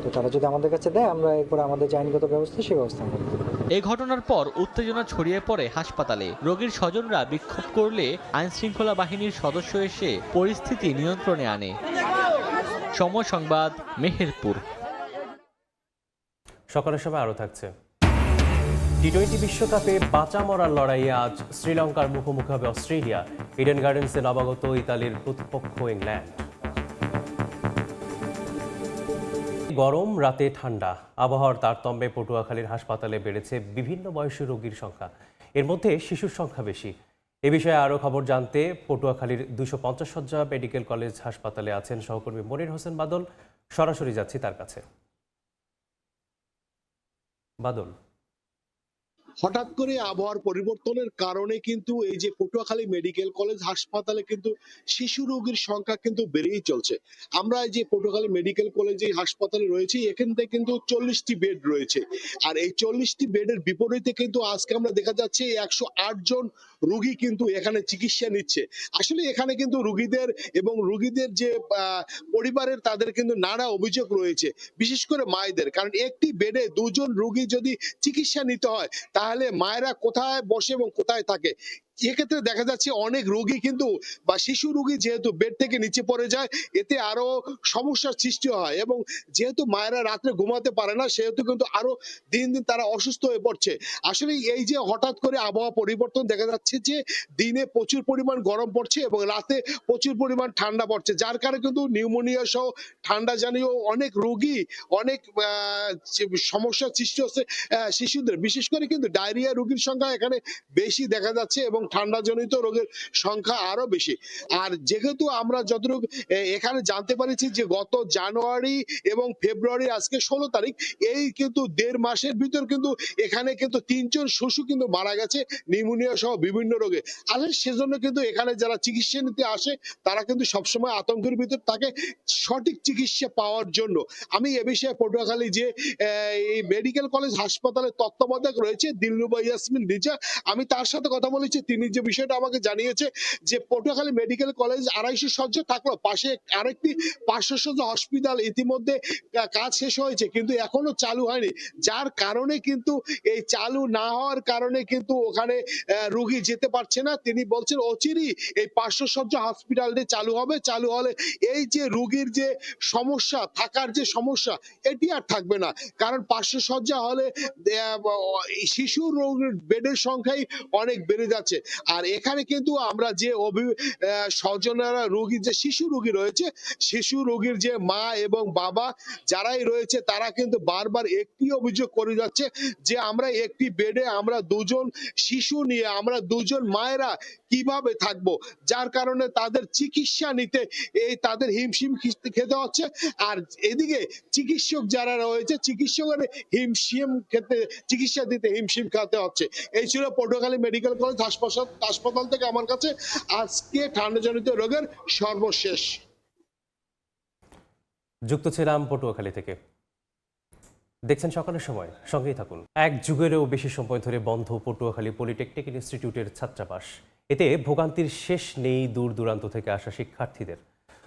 তো তারা যদি আমাদের কাছে দেয়, আমরা এরপর আমাদের যে আইনগত ব্যবস্থা, সেই ব্যবস্থা আমরা করব।
এই ঘটনার পর উত্তেজনা ছড়িয়ে পড়ে হাসপাতালে। রোগীর স্বজনরা বিক্ষোভ করলে আইন শৃঙ্খলা বাহিনীর সদস্য এসে পরিস্থিতি নিয়ন্ত্রণে আনে। সময় সংবাদ, মেহেরপুর।
সকালের সময় আরও থাকছে। টি-20 বিশ্বকাপে বাঁচা মরার লড়াইয়ে আজ শ্রীলঙ্কার মুখোমুখি হবে অস্ট্রেলিয়া। ইডেন গার্ডেন্সে নবাগত ইতালির প্রতিপক্ষ ইংল্যান্ড। গরম, রাতে ঠান্ডা। আবহাওয়ার তারতম্যে পটুয়াখালীর হাসপাতালে বেড়েছে বিভিন্ন বয়সী রোগীর সংখ্যা। এর মধ্যে শিশুর সংখ্যা বেশি। এ বিষয়ে আরও খবর জানতে পটুয়াখালীর 250 শয্যা মেডিকেল কলেজ হাসপাতালে আছেন সহকর্মী মনির হোসেন বাদল। সরাসরি যাচ্ছি তার কাছে। বাদল,
হঠাৎ করে আবহাওয়ার পরিবর্তনের কারণে কিন্তু এই যে পটুয়াখালী মেডিকেল কলেজ হাসপাতালে কিন্তু শিশু রোগীর সংখ্যা কিন্তু বেড়েই চলছে। আমরা এই যে পটুয়াখালী মেডিকেল কলেজে হাসপাতালে রয়েছি, এখান থেকে কিন্তু 40টি বেড রয়েছে। আর এই 40টি বেডের বিপরীতে কিন্তু আজকে আমরা দেখা যাচ্ছে 108 জন রোগী কিন্তু এখানে চিকিৎসা নিচ্ছে। আসলে এখানে কিন্তু রোগীদের এবং রোগীদের যে পরিবারের, তাদের কিন্তু নানা অভিযোগ রয়েছে, বিশেষ করে মায়েদের। কারণ একটি বেডে 2 জন রোগী যদি চিকিৎসা নিতে হয়, তাহলে মায়েরা কোথায় বসে এবং কোথায় থাকে, এক্ষেত্রে দেখা যাচ্ছে অনেক রোগী কিন্তু বা শিশু রোগী যেহেতু বেড থেকে নিচে পড়ে যায়, এতে আরো সমস্যার সৃষ্টি হয় এবং যেহেতু মায়েরা রাত্রে ঘুমাতে পারে না, সেহেতু কিন্তু আরো দিন দিন তারা অসুস্থ হয়ে পড়ছে। আসলে এই যে হঠাৎ করে আবহাওয়া পরিবর্তন, দেখা যাচ্ছে যে দিনে প্রচুর পরিমাণ গরম পড়ছে এবং রাতে প্রচুর পরিমাণ ঠান্ডা পড়ছে, যার কারণে কিন্তু নিউমোনিয়া সহ ঠান্ডা জাতীয় অনেক রোগী, অনেক সমস্যার সৃষ্টি হচ্ছে শিশুদের। বিশেষ করে কিন্তু ডায়রিয়া রোগীর সংখ্যা এখানে বেশি দেখা যাচ্ছে এবং ঠান্ডাজনিত রোগের সংখ্যা আরো বেশি। আর যেহেতু আমরা যতটুকু এখানে জানতে পারছি যে গত জানুয়ারি এবং ফেব্রুয়ারি, আজকে 16 তারিখ, এই কিন্তু 1.5 মাসের ভিতর কিন্তু এখানে কিন্তু 3 জন শিশু কিন্তু মারা গেছে নিউমোনিয়া সহ বিভিন্ন রোগে। আর সেজন্য কিন্তু এখানে যারা চিকিৎসা নিতে আসে তারা কিন্তু সবসময় আতঙ্কের ভিতর থাকে সঠিক চিকিৎসা পাওয়ার জন্য। আমি এ বিষয়ে পটুয়াখালী যে এই মেডিকেল কলেজ হাসপাতালের তত্ত্বাবধায়ক রয়েছে দিলরুবা ইয়াসমিন রিজা, আমি তার সাথে কথা বলেছি। তিনি যে বিষয়টা আমাকে জানিয়েছে যে পটুয়াখালী মেডিকেল কলেজ 250 শয্যা থাকলেও পাশে আরেকটি 500 শয্যা হসপিটাল ইতিমধ্যে কাজ শেষ হয়েছে কিন্তু এখনো চালু হয়নি, যার কারণে কিন্তু এই চালু না হওয়ার কারণে কিন্তু ওখানে রোগী যেতে পারছে না। তিনি বলছেন অচিরেই এই 500 শয্যা হসপিটালটি চালু হবে। চালু হলে এই যে রোগীর যে সমস্যা, থাকার যে সমস্যা, এটি আর থাকবে না। কারণ 500 শয্যা হলে শিশু রোগীর বেডের সংখ্যাই অনেক বেড়ে যাচ্ছে। আর এখানে কিন্তু আমরা যে স্বজনেরা রোগী, যে শিশু রোগী রয়েছে, শিশু রোগীর যে মা এবং বাবা যারাই রয়েছে, তারা কিন্তু বারবার একটি অভিযোগ করে যাচ্ছে যে আমরা একটি বেডে আমরা 2 জন শিশু নিয়ে আমরা 2 জন মায়েরা কিভাবে থাকবো, যার কারণে তাদের চিকিৎসা নিতে তাদের হিমশিম খেতে হচ্ছে। আর এদিকে চিকিৎসক যারা রয়েছে, চিকিৎসকের হিমশিম খেতে, চিকিৎসা দিতে হিমশিম খেতে হচ্ছে। এই ছিল পটুয়াখালী মেডিকেল কলেজ হাসপাতাল থেকে আমার কাছে আজকে ঠান্ডাজনিত রোগের সর্বশেষ।
যুক্ত ছিলাম পটুয়াখালী থেকে। দেখছেন সকালের সময়, সঙ্গেই থাকুন। 1 যুগেরও বেশি সময় ধরে বন্ধ পটুয়াখালী পলিটেকনিক ইনস্টিটিউটের ছাত্রাবাস। এতে ভোগান্তির শেষ নেই দূর দূরান্ত থেকে আসা শিক্ষার্থীদের।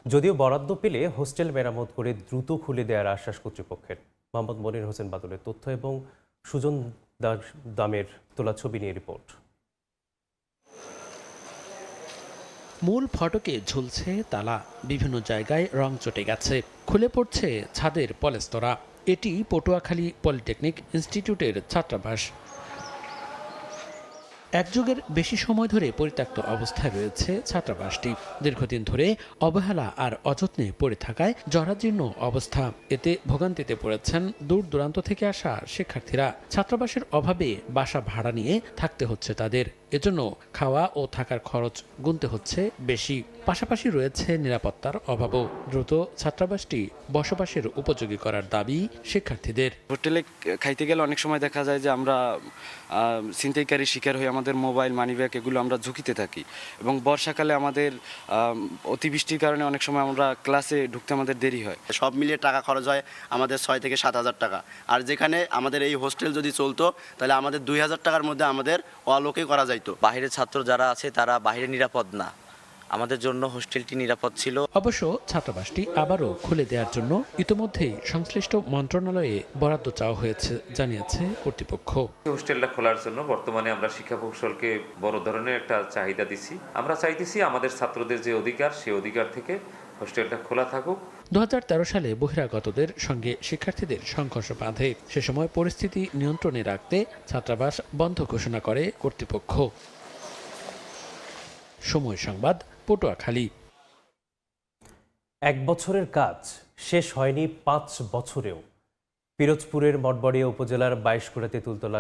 যদিও বরাদ্দ পেলে হোস্টেল মেরামত করে দ্রুত খুলে দেওয়ার আশ্বাস কর্তৃপক্ষের। মোহাম্মদ মনির হোসেন বাদলের তথ্য এবং সুজন দামের তোলা ছবি নিয়ে রিপোর্ট।
মূল ফটকে ঝুলছে তালা, বিভিন্ন জায়গায় রং চটে গেছে, খুলে পড়ছে ছাদের পলেস্তরা। এটি পটুয়াখালী পলিটেকনিক ইনস্টিটিউটের ছাত্রাবাস। 1 যুগের বেশি সময় ধরে পরিত্যক্ত অবস্থায় রয়েছে ছাত্রাবাসটি। দীর্ঘদিন ধরে অবহেলা আর অযত্নে পড়ে থাকায় জরাজীর্ণ অবস্থা। এতে ভোগান্তিতে পড়েছেন দূর দূরান্ত থেকে আসা শিক্ষার্থীরা। ছাত্রাবাসের অভাবে বাসা ভাড়া নিয়ে থাকতে হচ্ছে তাদের। এজন্য খাওয়া ও থাকার খরচ গুনতে হচ্ছে বেশি। পাশাপাশি রয়েছে নিরাপত্তার অভাবও। দ্রুত ছাত্রাবাসটি বসবাসের উপযোগী করার দাবি শিক্ষার্থীদের।
হোটেলে খাইতে গেলে অনেক সময় দেখা যায় যে আমরা ছিনতাইকারীর শিকার হয়ে আমাদের মোবাইল, মানিব্যাগ এগুলো আমরা ঝুঁকিতে থাকি। এবং বর্ষাকালে আমাদের অতিবৃষ্টির কারণে অনেক সময় আমরা ক্লাসে ঢুকতে আমাদের দেরি হয়।
সব মিলিয়ে টাকা খরচ হয় আমাদের 6 থেকে 7 হাজার টাকা। আর যেখানে আমাদের এই হোস্টেল যদি চলতো তাহলে আমাদের 2,000 টাকার মধ্যে আমাদের অলোকে করা যাইতো।
বাইরের ছাত্র যারা আছে তারা বাইরে নিরাপদ না, আমাদের জন্য হোস্টেলটি নিরাপদ ছিল।
অবশ্য ছাত্রাবাসটি আবারও খুলে দেওয়ার জন্য ইতিমধ্যেই সংশ্লিষ্ট মন্ত্রণালয়ে বরাদ্দ চাওয়া হয়েছে জানিয়েছে কর্তৃপক্ষ।
হোস্টেলটা খোলার জন্য বর্তমানে আমরা শিক্ষা প্রকৌশলকে বড় ধরনের একটা চাহিদা দিছি। আমরা চাইতেছি আমাদের ছাত্রদের যে অধিকার, সেই অধিকার থেকে হোস্টেলটা খোলা থাকুক।
2013 সালে বহিরাগতদের সঙ্গে শিক্ষার্থীদের সংঘর্ষ বাঁধে। সে সময় পরিস্থিতি নিয়ন্ত্রণে রাখতে ছাত্রাবাস বন্ধ ঘোষণা করে কর্তৃপক্ষ। সময় সংবাদ, পটুয়াখালী।
1 বছরের কাজ শেষ হয়নি 5 বছরেও। পিরোজপুরের মঠবাড়িয়া উপজেলার 22 তেঁতুলতলা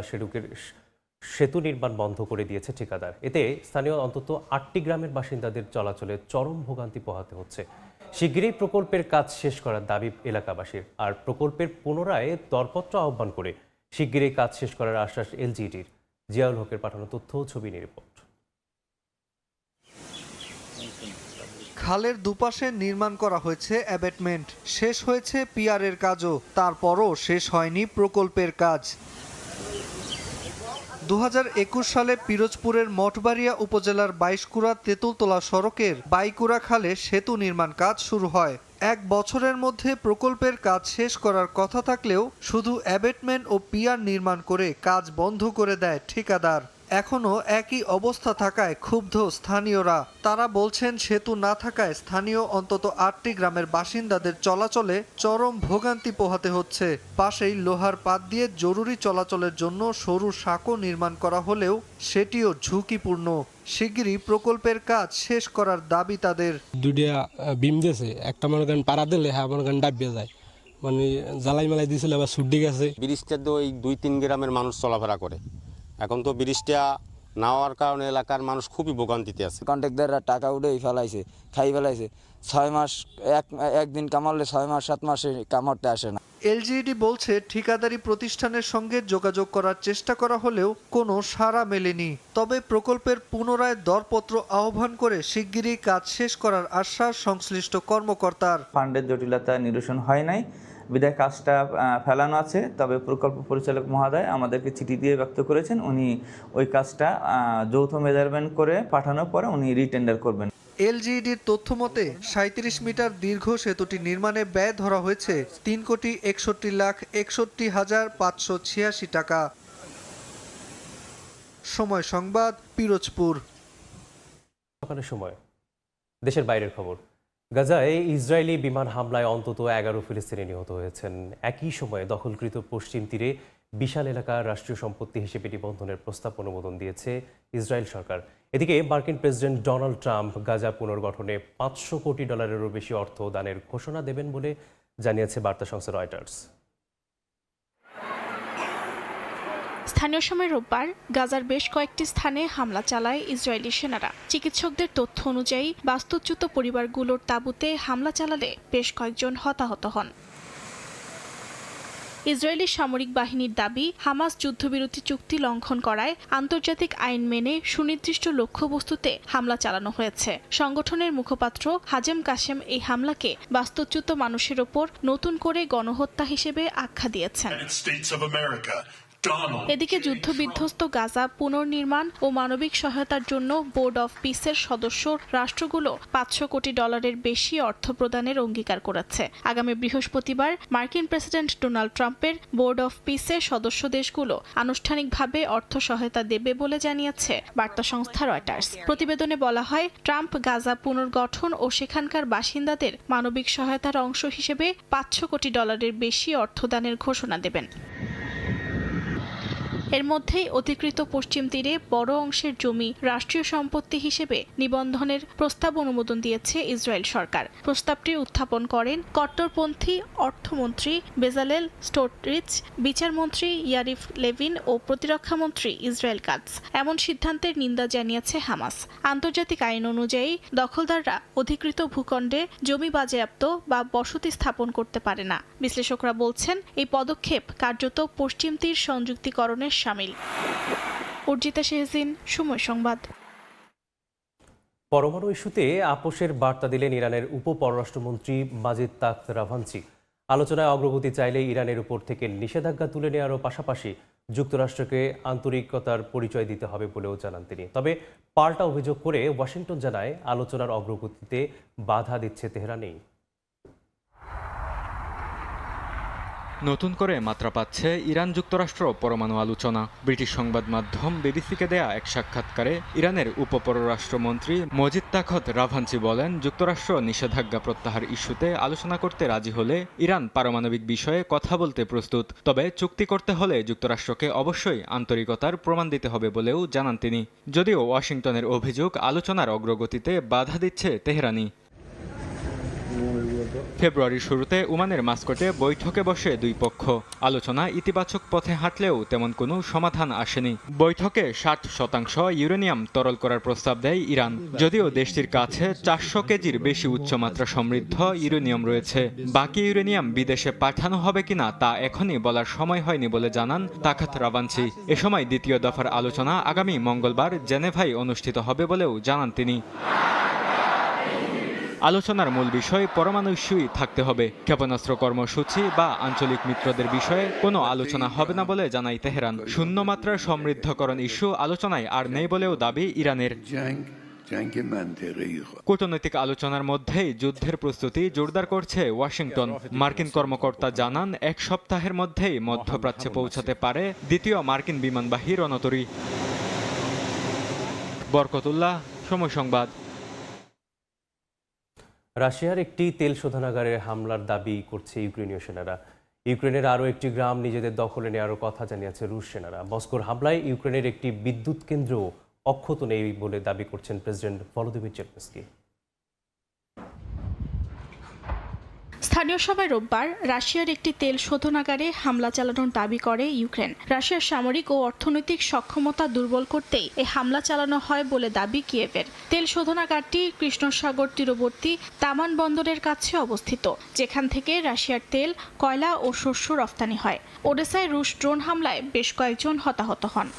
সেতু নির্মাণ বন্ধ করে দিয়েছে ঠিকাদার। এতে স্থানীয় অন্তত 8টি গ্রামের বাসিন্দাদের চলাচলে চরম ভোগান্তি পোহাতে হচ্ছে। শিগগিরই প্রকল্পের কাজ শেষ করার দাবি এলাকাবাসীর। আর প্রকল্পের পুনরায় দরপত্র আহ্বান করে শিগগিরই কাজ শেষ করার আশ্বাস এলজিইডির। জিয়াউল হকের পাঠানো তথ্য ও ছবি নিয়ে রিপোর্ট।
খালের দুপাশে নির্মাণ করা হয়েছে অ্যাবেটমেন্ট, শেষ হয়েছে পিয়ারের কাজও, তারপরও শেষ হয়নি প্রকল্পের কাজ। 2021 সালে পিরোজপুরের মঠবাড়িয়া উপজেলার 22 তেঁতুলতলা সড়কের বাইকুড়া খালে সেতু নির্মাণ কাজ শুরু হয়। 1 বছরের মধ্যে প্রকল্পের কাজ শেষ করার কথা থাকলেও শুধু অ্যাবেটমেন্ট ও পিয়ার নির্মাণ করে কাজ বন্ধ করে দেয় ঠিকাদার। এখনও একই অবস্থা থাকায় ক্ষুব্ধ স্থানীয়রা। তারা বলছেন সেতু না থাকায় স্থানীয় অন্তত 8টি গ্রামের বাসিন্দাদের চলাচলে চরম ভোগান্তি পোহাতে হচ্ছে। পাশেই লোহার পাত দিয়ে জরুরি চলাচলের জন্য সরু সাঁকো নির্মাণ করা হলেও সেটিও ঝুঁকিপূর্ণ। শিগগিরই প্রকল্পের কাজ শেষ করার দাবি তাদের।
দুইটা বিম দিয়েছে, একটা মনে করেন পাড়া দিলে হ্যাঁ মনে করেন ডাবিয়ে যায়, মানে জ্বালাই মালাই দিয়েছিল আবার ছুটি গেছে।
ব্রিজটা তো ওই 2-3 গ্রামের মানুষ চলাফেরা করে, এখন তো ব্রিজটা না হওয়ার কারণে এলাকার মানুষ খুবই ভোগান্তিতে আছে।
কন্ট্রাক্টররা টাকা উঠেই ফেলাইছে, খাই ফেলাইছে। 6 মাস একদিন কামালে 6 মাস 7 মাসে কামাতে আসে না।
এলজিইডি বলছে ঠিকাদারি প্রতিষ্ঠানের সঙ্গে যোগাযোগ করার চেষ্টা করা হলেও কোনো সাড়া মেলেনি। তবে প্রকল্পের পুনরায় দরপত্র আহ্বান করে শিগগিরই কাজ শেষ করার আশ্বাস সংশ্লিষ্ট কর্মকর্তার।
ফান্ডের জটিলতা নিরসন হয় নাই, বিদায় কাজটা ফেলানো আছে। তবে প্রকল্প পরিচালক মহোদয় আমাদেরকে চিঠি দিয়ে ব্যক্ত করেছেন উনি ওই কাজটা যৌথ মেজারমেন্ট করে পাঠানোর পরে উনি রিটেন্ডার করবেন।
এলজিইডির তথ্য মতে 37 মিটার দীর্ঘ সেতুটি নির্মাণে ব্যয় ধরা হয়েছে 3,61,61,586 টাকা। সময় সংবাদ, পিরোজপুর।
সকালের সময় দেশের বাইরের খবর। গাজায় ইসরায়েলি বিমান হামলায় অন্তত 11 ফিলিস্তিনি নিহত হয়েছেন। একই সময়ে দখলকৃত পশ্চিম তীরে বিশাল এলাকা রাষ্ট্রীয় সম্পত্তি হিসেবে নিবন্ধনের প্রস্তাব অনুমোদন দিয়েছে ইসরায়েল সরকার। এদিকে মার্কিন প্রেসিডেন্ট ডোনাল্ড ট্রাম্প গাজা পুনর্গঠনে $500 কোটিরও বেশি অর্থ দানের ঘোষণা দেবেন বলে জানিয়েছে বার্তা সংস্থা রয়টার্স।
স্থানীয় সময় রোববার গাজার বেশ কয়েকটি স্থানে হামলা চালায় ইসরায়েলি সেনারা। চিকিৎসকদের তথ্য অনুযায়ী বাস্তুচ্যুত পরিবারগুলোর তাঁবুতে হামলা চালালে বেশ কয়েকজন হতাহত হন। ইসরায়েলি সামরিক বাহিনীর দাবি, হামাস যুদ্ধবিরতি চুক্তি লঙ্ঘন করায় আন্তর্জাতিক আইন মেনে সুনির্দিষ্ট লক্ষ্যবস্তুতে হামলা চালানো হয়েছে। সংগঠনের মুখপাত্র হাজেম কাশেম এই হামলাকে বাস্তুচ্যুত মানুষের ওপর নতুন করে গণহত্যা হিসেবে আখ্যা দিয়েছেন। এদিকে যুদ্ধবিধ্বস্ত গাজা পুনর্নির্মাণ ও মানবিক সহায়তার জন্য বোর্ড অফ পিসের সদস্য রাষ্ট্রগুলো $500 কোটির বেশি অর্থ প্রদানের অঙ্গীকার করেছে। আগামী বৃহস্পতিবার মার্কিন প্রেসিডেন্ট ডোনাল্ড ট্রাম্পের বোর্ড অফ পিসের সদস্য দেশগুলো আনুষ্ঠানিকভাবে অর্থ সহায়তা দেবে বলে জানিয়েছে বার্তা সংস্থা রয়টার্স। প্রতিবেদনে বলা হয়, ট্রাম্প গাজা পুনর্গঠন ও সেখানকার বাসিন্দাদের মানবিক সহায়তার অংশ হিসেবে $500 কোটির বেশি অর্থদানের ঘোষণা দেবেন। এর মধ্যেই অধিকৃত পশ্চিম তীরে বড় অংশের জমি রাষ্ট্রীয় সম্পত্তি হিসেবে নিবন্ধনের প্রস্তাব অনুমোদন দিয়েছে ইসরায়েল সরকার। প্রস্তাবটি উত্থাপন করেন কট্টরপন্থী অর্থমন্ত্রী বেজালেল স্টোটরিচ, বিচারমন্ত্রী ইয়ারিফ লেভিন ও প্রতিরক্ষামন্ত্রী ইসরায়েল কাটজ। এমন সিদ্ধান্তের নিন্দা জানিয়েছে হামাস। আন্তর্জাতিক আইন অনুযায়ী দখলদাররা অধিকৃত ভূখণ্ডে জমি বাজেয়াপ্ত বা বসতি স্থাপন করতে পারে না। বিশ্লেষকরা বলছেন, এই পদক্ষেপ কার্যত পশ্চিম তীর সংযুক্তিকরণের শামিল। অর্জিতা শেহজিন, সময় সংবাদ।
পরমাণু ইস্যুতে আপোষের বার্তা দিলেন ইরানের উপপররাষ্ট্রমন্ত্রী মাজিদ তাখত রাভানচি। আলোচনায় অগ্রগতি চাইলে ইরানের উপর থেকে নিষেধাজ্ঞা তুলে নেওয়ারও পাশাপাশি যুক্তরাষ্ট্রকে আন্তরিকতার পরিচয় দিতে হবে বলেও জানান তিনি। তবে পাল্টা অভিযোগ করে ওয়াশিংটন জানায়, আলোচনার অগ্রগতিতে বাধা দিচ্ছে তেহরানই।
নতুন করে মাত্রা পাচ্ছে ইরান যুক্তরাষ্ট্র পরমাণু আলোচনা। ব্রিটিশ সংবাদ মাধ্যম বিবিসিকে দেয়া এক সাক্ষাৎকারে ইরানের উপপররাষ্ট্রমন্ত্রী মজিদ তাখত রাভানচি বলেন, যুক্তরাষ্ট্র নিষেধাজ্ঞা প্রত্যাহার ইস্যুতে আলোচনা করতে রাজি হলে ইরান পারমাণবিক বিষয়ে কথা বলতে প্রস্তুত। তবে চুক্তি করতে হলে যুক্তরাষ্ট্রকে অবশ্যই আন্তরিকতার প্রমাণ দিতে হবে বলেও জানান তিনি। যদিও ওয়াশিংটনের অভিযোগ আলোচনার অগ্রগতিতে বাধা দিচ্ছে তেহরানি। ফেব্রুয়ারির শুরুতে ওমানের মাস্কটে বৈঠকে বসে দুই পক্ষ। আলোচনা ইতিবাচক পথে হাঁটলেও তেমন কোনো সমাধান আসেনি। বৈঠকে 60% ইউরেনিয়াম তরল করার প্রস্তাব দেয় ইরান। যদিও দেশটির কাছে 400 কেজির বেশি উচ্চমাত্রা সমৃদ্ধ ইউরেনিয়াম রয়েছে। বাকি ইউরেনিয়াম বিদেশে পাঠানো হবে কিনা তা এখনই বলার সময় হয়নি বলে জানান তাখত রাভানচি। এ সময় দ্বিতীয় দফার আলোচনা আগামী মঙ্গলবার জেনেভায় অনুষ্ঠিত হবে বলেও জানান তিনি। আলোচনার মূল বিষয় পরমাণু ইস্যুই থাকতে হবে। ক্ষেপণাস্ত্র কর্মসূচি বা আঞ্চলিক মিত্রদের বিষয়ে কোনো আলোচনা হবে না বলে জানায় তেহরান। শূন্য মাত্রার সমৃদ্ধকরণ ইস্যু আলোচনায় আর নেই বলেও দাবি ইরানের। কূটনৈতিক আলোচনার মধ্যেই যুদ্ধের প্রস্তুতি জোরদার করছে ওয়াশিংটন। মার্কিন কর্মকর্তা জানান, 1 সপ্তাহের মধ্যেই মধ্যপ্রাচ্যে পৌঁছাতে পারে দ্বিতীয় মার্কিন বিমানবাহী রণতরী। বরকতুল্লাহ, সময় সংবাদ।
রাশিয়ার একটি তেল শোধনাগারে হামলার দাবি করছে ইউক্রেনীয় সেনারা। ইউক্রেনের আরও একটি গ্রাম নিজেদের দখলে নেওয়ার কথা জানিয়েছে রুশ সেনারা। মস্কোর হামলায় ইউক্রেনের একটি বিদ্যুৎ কেন্দ্র অক্ষত নেই বলে দাবি করছেন প্রেসিডেন্ট ভলোদিমির জেলেনস্কি।
স্থানীয় সময় রোববার রাশিয়ার একটি তেল শোধনাগারে হামলা চালানোর দাবি করে ইউক্রেন। রাশিয়ার সামরিক ও অর্থনৈতিক সক্ষমতা দুর্বল করতেই এই হামলা চালানো হয় বলে দাবি কিয়েভের। তেল শোধনাগারটি কৃষ্ণসাগর তীরবর্তী তামান বন্দরের কাছে অবস্থিত, যেখান থেকে রাশিয়ার তেল, কয়লা ও শস্য রফতানি হয়। ওডেসায় রুশ ড্রোন হামলায় বেশ কয়েকজন হতাহত হন।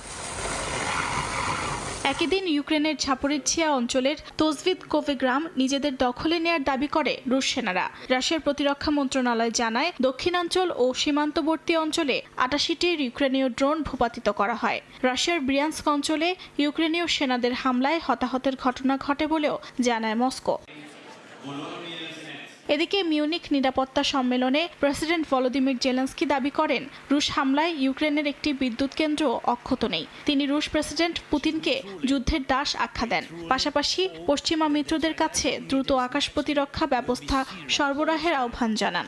একই দিন ইউক্রেনের ঝাপরিঝিয়া অঞ্চলের তোজভিদকোভে গ্রাম নিজেদের দখলে নেয়ার দাবি করে রুশ সেনারা। রাশিয়ার প্রতিরক্ষা মন্ত্রণালয় জানায়, দক্ষিণাঞ্চল ও সীমান্তবর্তী অঞ্চলে ৮৮টি ইউক্রেনীয় ড্রোন ভূপাতিত করা হয়। রাশিয়ার ব্রিয়ান্স্ক অঞ্চলে ইউক্রেনীয় সেনাদের হামলায় হতাহতের ঘটনা ঘটে বলেও জানায় মস্কো। এদিকে মিউনিখ নিরাপত্তা সম্মেলনে প্রেসিডেন্ট ভলোদিমির জেলেনস্কি দাবি করেন, রুশ হামলায় ইউক্রেনের একটি বিদ্যুৎ কেন্দ্র অক্ষত নেই। তিনি রুশ প্রেসিডেন্ট পুতিনকে যুদ্ধের দাস আখ্যা দেন। পাশাপাশি পশ্চিমা মিত্রদের কাছে দ্রুত আকাশ প্রতিরক্ষা ব্যবস্থা সরবরাহের আহ্বান জানান।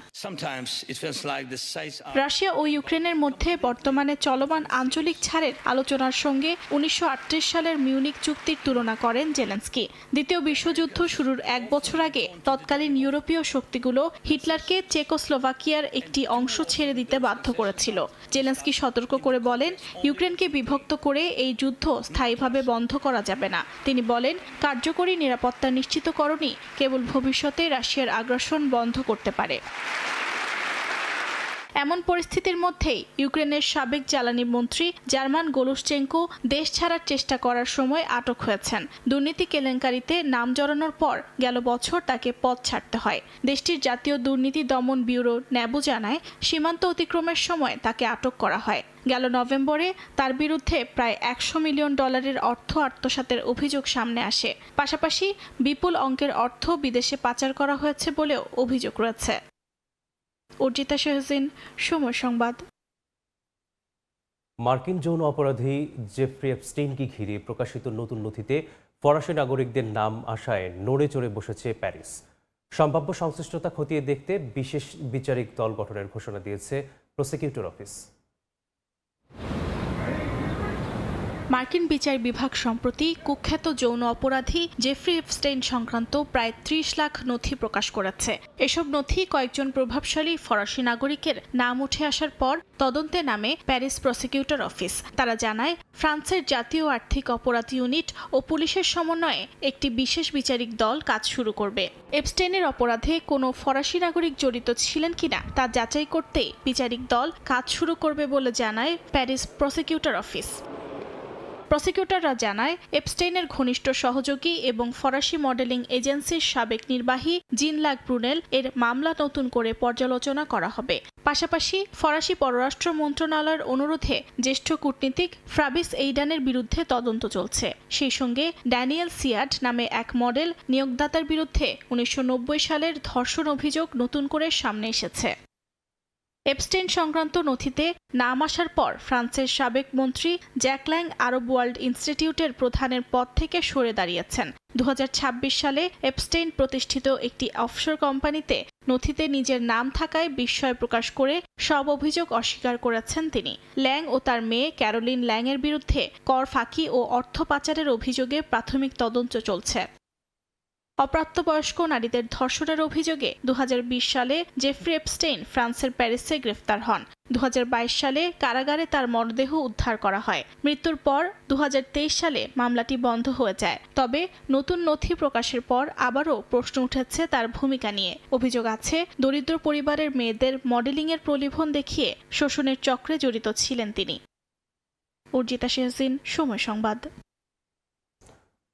রাশিয়া ও ইউক্রেনের মধ্যে বর্তমানে চলমান আঞ্চলিক ছাড়ের আলোচনার সঙ্গে ১৯৩৮ সালের মিউনিখ চুক্তির তুলনা করেন জেলেনস্কি। দ্বিতীয় বিশ্বযুদ্ধ শুরুর এক বছর আগে তৎকালীন ইউরোপীয় শক্তিগুলো হিটলারকে চেকোস্লোভাকিয়ার একটি অংশ ছেড়ে দিতে বাধ্য করেছিল। জেলেনস্কি সতর্ক করে বলেন, ইউক্রেনকে বিভক্ত করে এই যুদ্ধ স্থায়ীভাবে বন্ধ করা যাবে না। তিনি বলেন, কার্যকরী নিরাপত্তা নিশ্চিতকরণই কেবল ভবিষ্যতে রাশিয়ার আগ্রাসন বন্ধ করতে পারে। এমন পরিস্থিতির মধ্যেই ইউক্রেনের সাবেক জ্বালানি মন্ত্রী জার্মান গোলুশচেঙ্কো দেশ ছাড়ার চেষ্টা করার সময় আটক হয়েছেন। দুর্নীতি কেলেঙ্কারিতে নাম জড়ানোর পর গেল বছর তাকে পদ ছাড়তে হয়। দেশটির জাতীয় দুর্নীতি দমন ব্যুরো ন্যাবু জানায়, সীমান্ত অতিক্রমের সময় তাকে আটক করা হয়। গেল নভেম্বরে তার বিরুদ্ধে প্রায় $100 মিলিয়ন অর্থ আত্মসাতের অভিযোগ সামনে আসে। পাশাপাশি বিপুল অঙ্কের অর্থ বিদেশে পাচার করা হয়েছে বলেও অভিযোগ রয়েছে। অর্জিতা শাহজিন, সময় সংবাদ।
মার্কিন যৌন অপরাধী জেফ্রি এপস্টেইনকে ঘিরে প্রকাশিত নতুন নথিতে ফরাসি নাগরিকদের নাম আসায় নড়ে চড়ে বসেছে প্যারিস। সম্ভাব্য সংশ্লিষ্টতা খতিয়ে দেখতে বিশেষ বিচারিক দল গঠনের ঘোষণা দিয়েছে প্রসিকিউটর অফিস।
মার্কিন বিচার বিভাগ সম্প্রতি কুখ্যাত যৌন অপরাধী জেফ্রি এপস্টেইন সংক্রান্ত প্রায় ৩০ লাখ নথি প্রকাশ করেছে। এসব নথি কয়েকজন প্রভাবশালী ফরাসি নাগরিকের নাম উঠে আসার পর তদন্তে নামে প্যারিস প্রসিকিউটর অফিস। তারা জানায়, ফ্রান্সের জাতীয় আর্থিক অপরাধ ইউনিট ও পুলিশের সমন্বয়ে একটি বিশেষ বিচারিক দল কাজ শুরু করবে। এপস্টেইনের অপরাধে কোনো ফরাসি নাগরিক জড়িত ছিলেন কিনা তা যাচাই করতে বিচারিক দল কাজ শুরু করবে বলে জানায় প্যারিস প্রসিকিউটর অফিস। প্রসিকিউটররা জানায়, এপস্টেইনের ঘনিষ্ঠ সহযোগী এবং ফরাসি মডেলিং এজেন্সির সাবেক নির্বাহী জিন-লাক ব্রুনেল এর মামলা নতুন করে পর্যালোচনা করা হবে। পাশাপাশি ফরাসি পররাষ্ট্র মন্ত্রণালয়ের অনুরোধে জ্যেষ্ঠ কূটনীতিক ফ্রাবিস এইডানের বিরুদ্ধে তদন্ত চলছে। সেই সঙ্গে ড্যানিয়েল সিয়াড নামে এক মডেল নিয়োগদাতার বিরুদ্ধে ১৯৯০ সালের ধর্ষণ অভিযোগ নতুন করে সামনে এসেছে। এপস্টেইন সংক্রান্ত নথিতে নাম আসার পর ফ্রান্সের সাবেক মন্ত্রী জ্যাক ল্যাং আরব ওয়ার্ল্ড ইনস্টিটিউটের প্রধানের পদ থেকে সরে দাঁড়িয়েছেন। ২০২৬ সালে এপস্টেইন প্রতিষ্ঠিত একটি অফশোর কোম্পানিতে নথিতে নিজের নাম থাকায় বিস্ময় প্রকাশ করে সব অভিযোগ অস্বীকার করেছেন তিনি। ল্যাং ও তার মেয়ে ক্যারোলিন ল্যাংয়ের বিরুদ্ধে কর ফাঁকি ও অর্থ পাচারের অভিযোগে প্রাথমিক তদন্ত চলছে। অপ্রাপ্তবয়স্ক নারীদের ধর্ষণের অভিযোগে ২০২০ সালে জেফ্রি এপস্টেইন ফ্রান্সের প্যারিসে গ্রেফতার হন। ২০২২ সালে কারাগারে তার মরদেহ উদ্ধার করা হয়। মৃত্যুর পর ২০২৩ সালে মামলাটি বন্ধ হয়ে যায়। তবে নতুন নথি প্রকাশের পর আবারও প্রশ্ন উঠেছে তার ভূমিকা নিয়ে। অভিযোগ আছে, দরিদ্র পরিবারের মেয়েদের মডেলিংয়ের প্রলোভন দেখিয়ে শোষণের চক্রে জড়িত ছিলেন তিনি। অর্জিতা শাহজিন, সময় সংবাদ।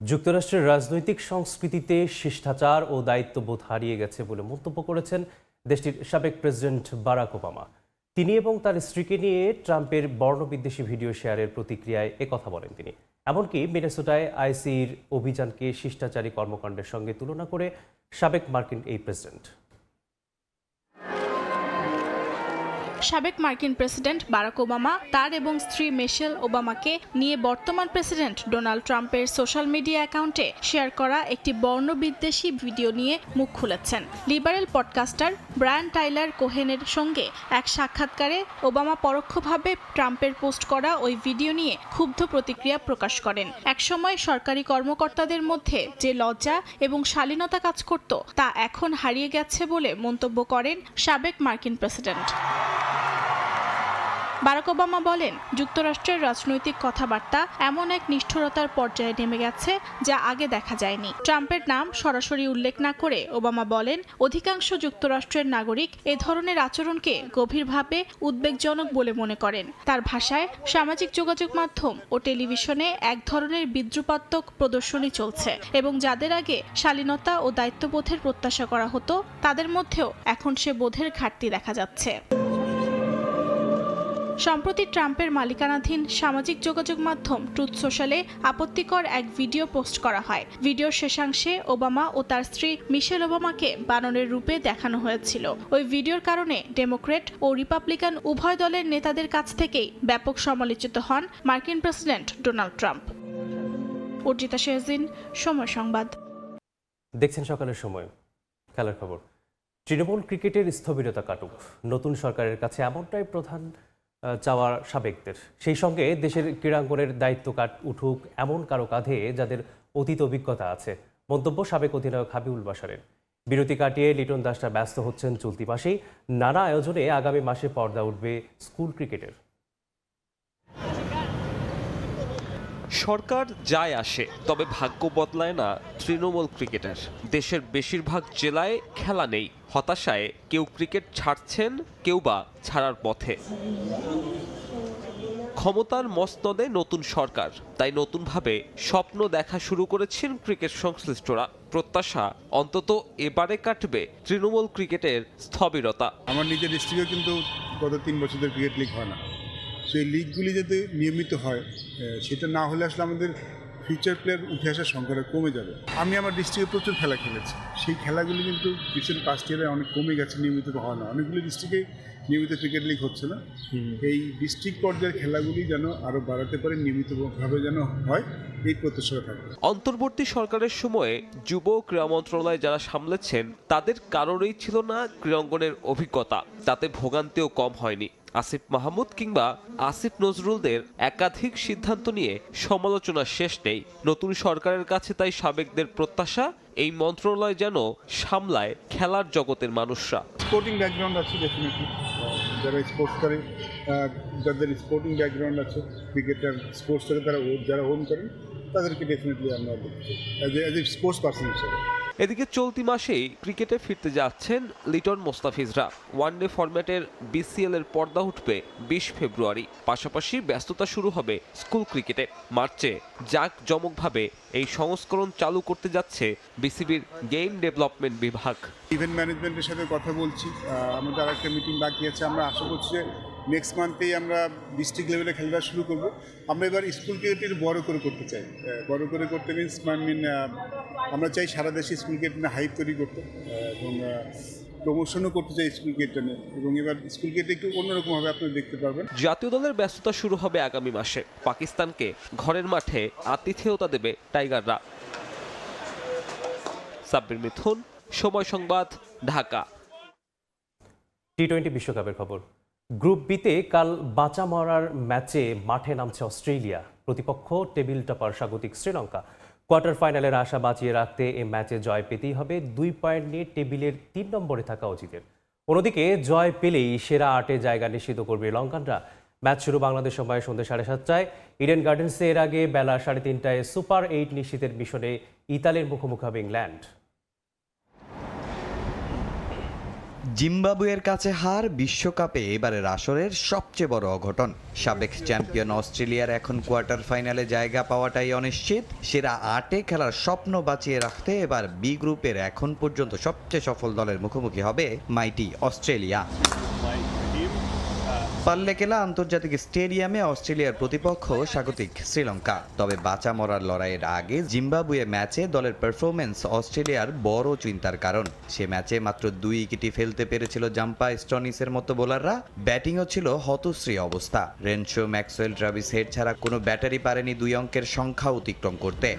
যুক্তরাষ্ট্রের রাজনৈতিক সংস্কৃতিতে শিষ্টাচার ও দায়িত্ববোধ হারিয়ে গেছে বলে মন্তব্য করেছেন দেশটির সাবেক প্রেসিডেন্ট বারাক ওবামা। তিনি এবং তার স্ত্রীকে নিয়ে ট্রাম্পের বর্ণবিদ্বেষী ভিডিও শেয়ারের প্রতিক্রিয়ায় একথা বলেন তিনি। এমনকি মিনেসোটায় আইসির অভিযানকে শিষ্টাচারী কর্মকাণ্ডের সঙ্গে তুলনা করে সাবেক মার্কিন এই প্রেসিডেন্ট।
সাবেক মার্কিন প্রেসিডেন্ট বারাক ওবামা তার এবং স্ত্রী মিশেল ওবামাকে নিয়ে বর্তমান প্রেসিডেন্ট ডোনাল্ড ট্রাম্পের সোশ্যাল মিডিয়া অ্যাকাউন্টে শেয়ার করা একটি বর্ণবিদ্বেষী ভিডিও নিয়ে মুখ খুলেছেন। লিবারেল পডকাস্টার ব্রায়ান টাইলার কোহেনের সঙ্গে এক সাক্ষাৎকারে ওবামা পরোক্ষভাবে ট্রাম্পের পোস্ট করা ওই ভিডিও নিয়ে ক্ষুব্ধ প্রতিক্রিয়া প্রকাশ করেন। একসময় সরকারি কর্মকর্তাদের মধ্যে যে লজ্জা এবং শালীনতা কাজ করত তা এখন হারিয়ে গেছে বলে মন্তব্য করেন সাবেক মার্কিন প্রেসিডেন্ট। বারাক ওবামা বলেন, যুক্তরাষ্ট্রের রাজনৈতিক কথাবার্তা এমন এক নিষ্ঠুরতার পর্যায়ে নেমে গেছে যা আগে দেখা যায়নি। ট্রাম্পের নাম সরাসরি উল্লেখ না করে ওবামা বলেন, অধিকাংশ যুক্তরাষ্ট্রের নাগরিক এ ধরনের আচরণকে গভীরভাবে উদ্বেগজনক বলে মনে করেন। তার ভাষায়, সামাজিক যোগাযোগ মাধ্যম ও টেলিভিশনে এক ধরনের বিদ্রুপাত্মক প্রদর্শনী চলছে এবং যাদের আগে শালীনতা ও দায়িত্ববোধের প্রত্যাশা করা হতো তাদের মধ্যেও এখন সে বোধের ঘাটতি দেখা যাচ্ছে। সম্প্রতি ট্রাম্পের মালিকানাধীন সামাজিক যোগাযোগ মাধ্যম ট্রুথ সোশ্যালে আপত্তিকর এক ভিডিও পোস্ট করা হয়। ভিডিওর শেষাংশে ওবামা ও তার স্ত্রী মিশেল ওবামাকে বানরের রূপে দেখানো হয়েছিল। ওই ভিডিওর কারণে ডেমোক্র্যাট ও রিপাবলিকান উভয় দলের নেতাদের কাছ থেকেই ব্যাপক সমালোচিত হন মার্কিন প্রেসিডেন্ট ডোনাল্ড ট্রাম্প। অর্জিতা শেহজিন, সময় সংবাদ।
দেখছেন সকালের সময়। খেলার খবর। তৃণমূল ক্রিকেটের স্থবিরতা কাটুক, নতুন সরকারের কাছে এমনটাই প্রধান চাওয়ার সাবেকদের। সেই সঙ্গে দেশের ক্রীড়াঙ্গনের দায়িত্ব উঠুক এমন কারো কাঁধে যাদের অতীত অভিজ্ঞতা আছে। মন্তব্য সাবেক অধিনায়ক হাবিবুল বাশারের। বিরতি কাটিয়ে লিটন দাসরা ব্যস্ত হচ্ছেন চলতি মাসেই নানা আয়োজনে। আগামী মাসে পর্দা উঠবে স্কুল ক্রিকেটের।
সরকার যায় আসে, তবে ভাগ্য বদলায় না তৃণমূল ক্রিকেটের। দেশের বেশিরভাগ জেলায় খেলা নেই। হতাশায় কেউ ক্রিকেট ছাড়ছেন, কেউ বা ছাড়ার পথে। ক্ষমতার মসনদে নতুন সরকার, তাই নতুনভাবে স্বপ্ন দেখা শুরু করেছেন ক্রিকেট সংশ্লিষ্টরা। প্রত্যাশা, অন্তত এবারে কাটবে তৃণমূল ক্রিকেটের স্থবিরতা।
আমার নিজের ডিস্ট্রিক্টে কিন্তু গত 3 বছর ধরে ক্রিকেট লিগ হয় না। সেই লিগগুলি যাতে নিয়মিত হয়, সেটা না হলে আসলে আমাদের ফিউচার প্লেয়ার উঠে আসার সংখ্যাটা কমে যাবে। আমি আমার ডিস্ট্রিক্টে প্রচুর খেলা খেলেছি, সেই খেলাগুলি কিন্তু রিসেন্ট পাস্ট ইয়ারে অনেক কমে গেছে, নিয়মিত হয় না। অনেকগুলি ডিস্ট্রিক্টে নিয়মিত ক্রিকেট লিগ হচ্ছে না। এই ডিস্ট্রিক্ট পর্যায়ের খেলাগুলি যেন আরও বাড়াতে পারে, নিয়মিতভাবে যেন হয়, এই প্রত্যাশা থাকবে।
অন্তর্বর্তী সরকারের সময়ে যুব ক্রীড়া মন্ত্রণালয় যারা সামলেছেন তাদের কারোরই ছিল না ক্রীড়াঙ্গনের অভিজ্ঞতা। তাতে ভোগান্তিও কম হয়নি। আসিফ মাহমুদ কিংবা আসিফ নজরুলদের একাধিক সিদ্ধান্ত নিয়ে সমালোচনা শেষ নেই। নতুন সরকারের কাছে তাই সাবেকদের প্রত্যাশা, এই মন্ত্রণালয় যেন সামলায় খেলার জগতের মানুষরা।
স্পোর্টিং ব্যাকগ্রাউন্ড আছে ডেফিনেটলি, যারা স্পোর্টস করে, যাদের স্পোর্টিং ব্যাকগ্রাউন্ড আছে, ক্রিকেটার স্পোর্টস থেকে যারা ওন করেন, তাদেরকে ডেফিনেটলি আমরা দেখছি অ্যাজ এ স্পোর্টস পার্সন হিসেবে।
এদিকে চলতি মাসেই ক্রিকেটে ফিরতে যাচ্ছেন লিটন মোস্তাফিজরা। ওয়ানডে ফরম্যাটের বিসিএল এর পর্দা উঠবে 20 ফেব্রুয়ারি। পাশাপাশি ব্যস্ততা শুরু হবে স্কুল ক্রিকেটে। মার্চে জাঁকজমকভাবে এই সংস্করণ চালু করতে যাচ্ছে বিসিবির গেম ডেভেলপমেন্ট বিভাগ।
ইভেন্ট ম্যানেজমেন্টের সাথে কথা বলছি, আমাদের আরেকটা মিটিং বাকি আছে। আমরা আশা করছি যে নেক্সট মান্থেই আমরা ডিস্ট্রিক্ট লেভেলে খেলাটা শুরু করব। আমরা এবার স্কুল ক্রিকেটের বড় করে করতে চাই। বড় করে করতে আমরা চাই সারা দেশে স্কুল ক্রিকেট নিয়ে হাইপ তৈরি করতে এবং প্রমোশনও করতে চাই স্কুল ক্রিকেটটা নিয়ে। এবং এবার স্কুল ক্রিকেট একটু অন্যরকম হবে, আপনারা দেখতে পারবেন।
জাতীয় দলের ব্যস্ততা শুরু হবে আগামী মাসে। পাকিস্তানকে ঘরের মাঠে আতিথেয়তা দেবে টাইগাররা। সাব্বির মিথুন, সময় সংবাদ, ঢাকা।
টি-20 বিশ্বকাপের খবর। গ্রুপ বিতে কাল বাঁচা মরার ম্যাচে মাঠে নামছে অস্ট্রেলিয়া। প্রতিপক্ষ টেবিল টপার স্বাগতিক শ্রীলঙ্কা। কোয়ার্টার ফাইনালের আশা বাঁচিয়ে রাখতে এই ম্যাচে জয় পেতেই হবে। 2 পয়েন্ট নিয়ে টেবিলের 3 নম্বরে থাকা অজিতের। অন্যদিকে জয় পেলেই সেরা 8-এ জায়গা নিশ্চিত করবে লঙ্কানরা। ম্যাচ শুরু বাংলাদেশ সময় সন্ধ্যে 7:30টায় ইডেন গার্ডেন্সে। এর আগে বেলা 3:30টায় সুপার 8 নিশ্চিতের মিশনে ইতালির মুখোমুখি হবে ইংল্যান্ড।
জিম্বাবুয়ের কাছে হার বিশ্বকাপে এবারের আসরের সবচেয়ে বড় অঘটন। সাবেক চ্যাম্পিয়ন অস্ট্রেলিয়ার এখন কোয়ার্টার ফাইনালে জায়গা পাওয়াটাই অনিশ্চিত। সেরা 8-এ খেলার স্বপ্ন বাঁচিয়ে রাখতে এবার বি গ্রুপের এখন পর্যন্ত সবচেয়ে সফল দলের মুখোমুখি হবে মাইটি অস্ট্রেলিয়া। পাল্লেকেলা আন্তর্জাতিক স্টেডিয়ামে অস্ট্রেলিয়ার প্রতিপক্ষ স্বাগতিক শ্রীলঙ্কা। তবে বাঁচা মরার লড়াইয়ের আগে জিম্বাবুয়ে ম্যাচে দলের পারফরমেন্স অস্ট্রেলিয়ার বড় চিন্তার কারণ। সে ম্যাচে মাত্র 2 উইকেটই ফেলতে পেরেছিল জাম্পা স্টনিসের মতো বোলাররা। ব্যাটিংও ছিল হতশ্রী অবস্থা। রেনশো, ম্যাক্সওয়েল, ট্রাভিস হেড ছাড়া কোনো ব্যাটারি পারেনি 2 অঙ্কের সংখ্যা অতিক্রম করতে।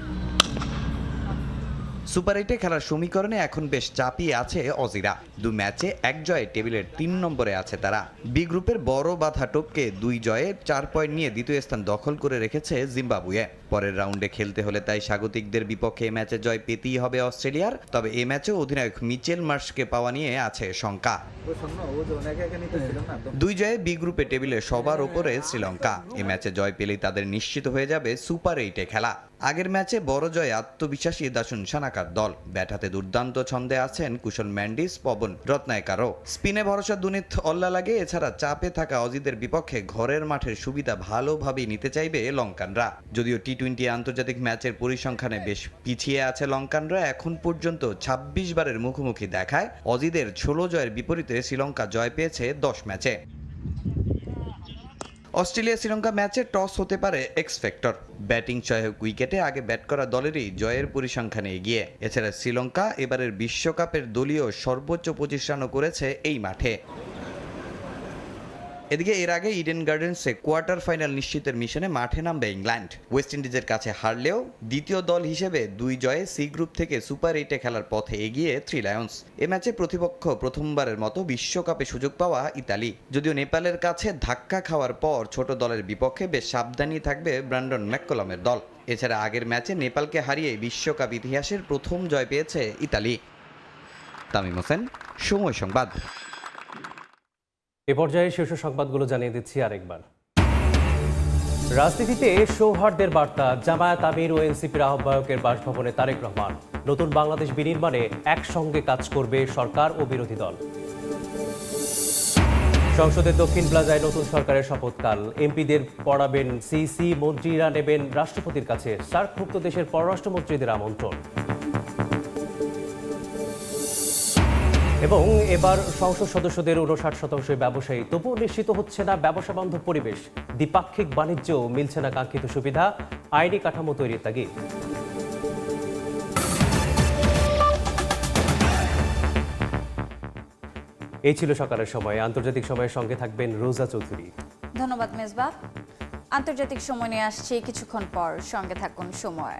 সুপার 8-এ খেলার সমীকরণে এখন বেশ চাপিয়ে আছে অজিরা। 2 ম্যাচে 1 জয়ে টেবিলের 3 নম্বরে আছে তারা। বি গ্রুপের বড় বাধা টপকে 2 জয়ে 4 পয়েন্ট নিয়ে দ্বিতীয় স্থান দখল করে রেখেছে জিম্বাবুয়ে। পরের রাউন্ডে খেলতে হলে তাই স্বাগতিকদের বিপক্ষে এ ম্যাচে জয় পেতেই হবে অস্ট্রেলিয়ার। তবে এ ম্যাচে অধিনায়ক মিচেল মার্শকে পাওয়া নিয়ে আছে শঙ্কা। 2 জয়ে বি গ্রুপে টেবিলে সবার ওপরে শ্রীলঙ্কা। এ ম্যাচে জয় পেলেই তাদের নিশ্চিত হয়ে যাবে সুপার 8-এ খেলা। আগের ম্যাচে বড় জয়ে আত্মবিশ্বাসী দাসুন সানাকার দল। ব্যাট হাতে দুর্দান্ত ছন্দে আছেন কুশল ম্যান্ডিস, পবন রত্নায়কারও। স্পিনে ভরসা দুনিত অল্লা লাগে। এছাড়া চাপে থাকা অজিদের বিপক্ষে ঘরের মাঠের সুবিধা ভালোভাবেই নিতে চাইবে লঙ্কানরা। যদিও টি-20 আন্তর্জাতিক ম্যাচের পরিসংখ্যানে বেশ পিছিয়ে আছে লঙ্কানরা। এখন পর্যন্ত 26 বারের মুখোমুখি দেখায় অজিদের 16 জয়ের বিপরীতে শ্রীলঙ্কা জয় পেয়েছে 10 ম্যাচে। অস্ট্রেলিয়া শ্রীলঙ্কা ম্যাচে টস হতে পারে এক্স ফ্যাক্টর। ব্যাটিং সহায়ক উইকেটে আগে ব্যাট করা দলেরই জয়ের পরিসংখ্যানে এগিয়ে। এছাড়া শ্রীলঙ্কা এবারের বিশ্বকাপের দলীয় সর্বোচ্চ 25 রানও করেছে এই মাঠে। এদিকে এর আগে ইডেন গার্ডেন্সে কোয়ার্টার ফাইনাল নিশ্চিতের মিশনে মাঠে নামবে ইংল্যান্ড। ওয়েস্ট ইন্ডিজের কাছে হারলেও দ্বিতীয় দল হিসেবে 2 জয়ে সি গ্রুপ থেকে সুপার 8-এ খেলার পথে এগিয়ে 3 লায়ন্স। এ ম্যাচে প্রতিপক্ষ প্রথমবারের মতো বিশ্বকাপে সুযোগ পাওয়া ইতালি। যদিও নেপালের কাছে ধাক্কা খাওয়ার পর ছোট দলের বিপক্ষে বেশ সাবধানী থাকবে ব্র্যান্ডন ম্যাককলামের দল। এছাড়া আগের ম্যাচে নেপালকে হারিয়ে বিশ্বকাপ ইতিহাসের প্রথম জয় পেয়েছে ইতালি। তামিম হোসেন, সময় সংবাদ।
এ পর্যায়ে শীর্ষ সংবাদগুলো জানিয়ে দিচ্ছি আরেকবার। রাজনীতিতে সৌহার্দ্যের বার্তা, জামায়াত আমির ও এনসিপির আহ্বায়কের বাসভবনে তারেক রহমান। নতুন বাংলাদেশ বিনির্মাণে একসঙ্গে কাজ করবে সরকার ও বিরোধী দল। সংসদের দক্ষিণ প্লাজায় নতুন সরকারের শপথকাল। এমপিদের পড়াবেন সিসি, মন্ত্রীরা নেবেন রাষ্ট্রপতির কাছে সার্কভুক্ত দেশের পররাষ্ট্রমন্ত্রীদের আমন্ত্রণ। এবং এবার সংসদ সদস্যদের 59% ব্যবসায়ী, তবুও নিশ্চিত হচ্ছে না ব্যবসা বান্ধব পরিবেশ। দ্বিপাক্ষিক বাণিজ্যেও মিলছে না কাঙ্ক্ষিত সুবিধা, আইনি কাঠামো তৈরির তাগিদ। এই ছিল সকালের সময়। আন্তর্জাতিক সময়ের সঙ্গে থাকবেন রোজা চৌধুরী।
ধন্যবাদ মেজবা। আন্তর্জাতিক সময় নিয়ে আসছি কিছুক্ষণ পর, সঙ্গে থাকুন সময়।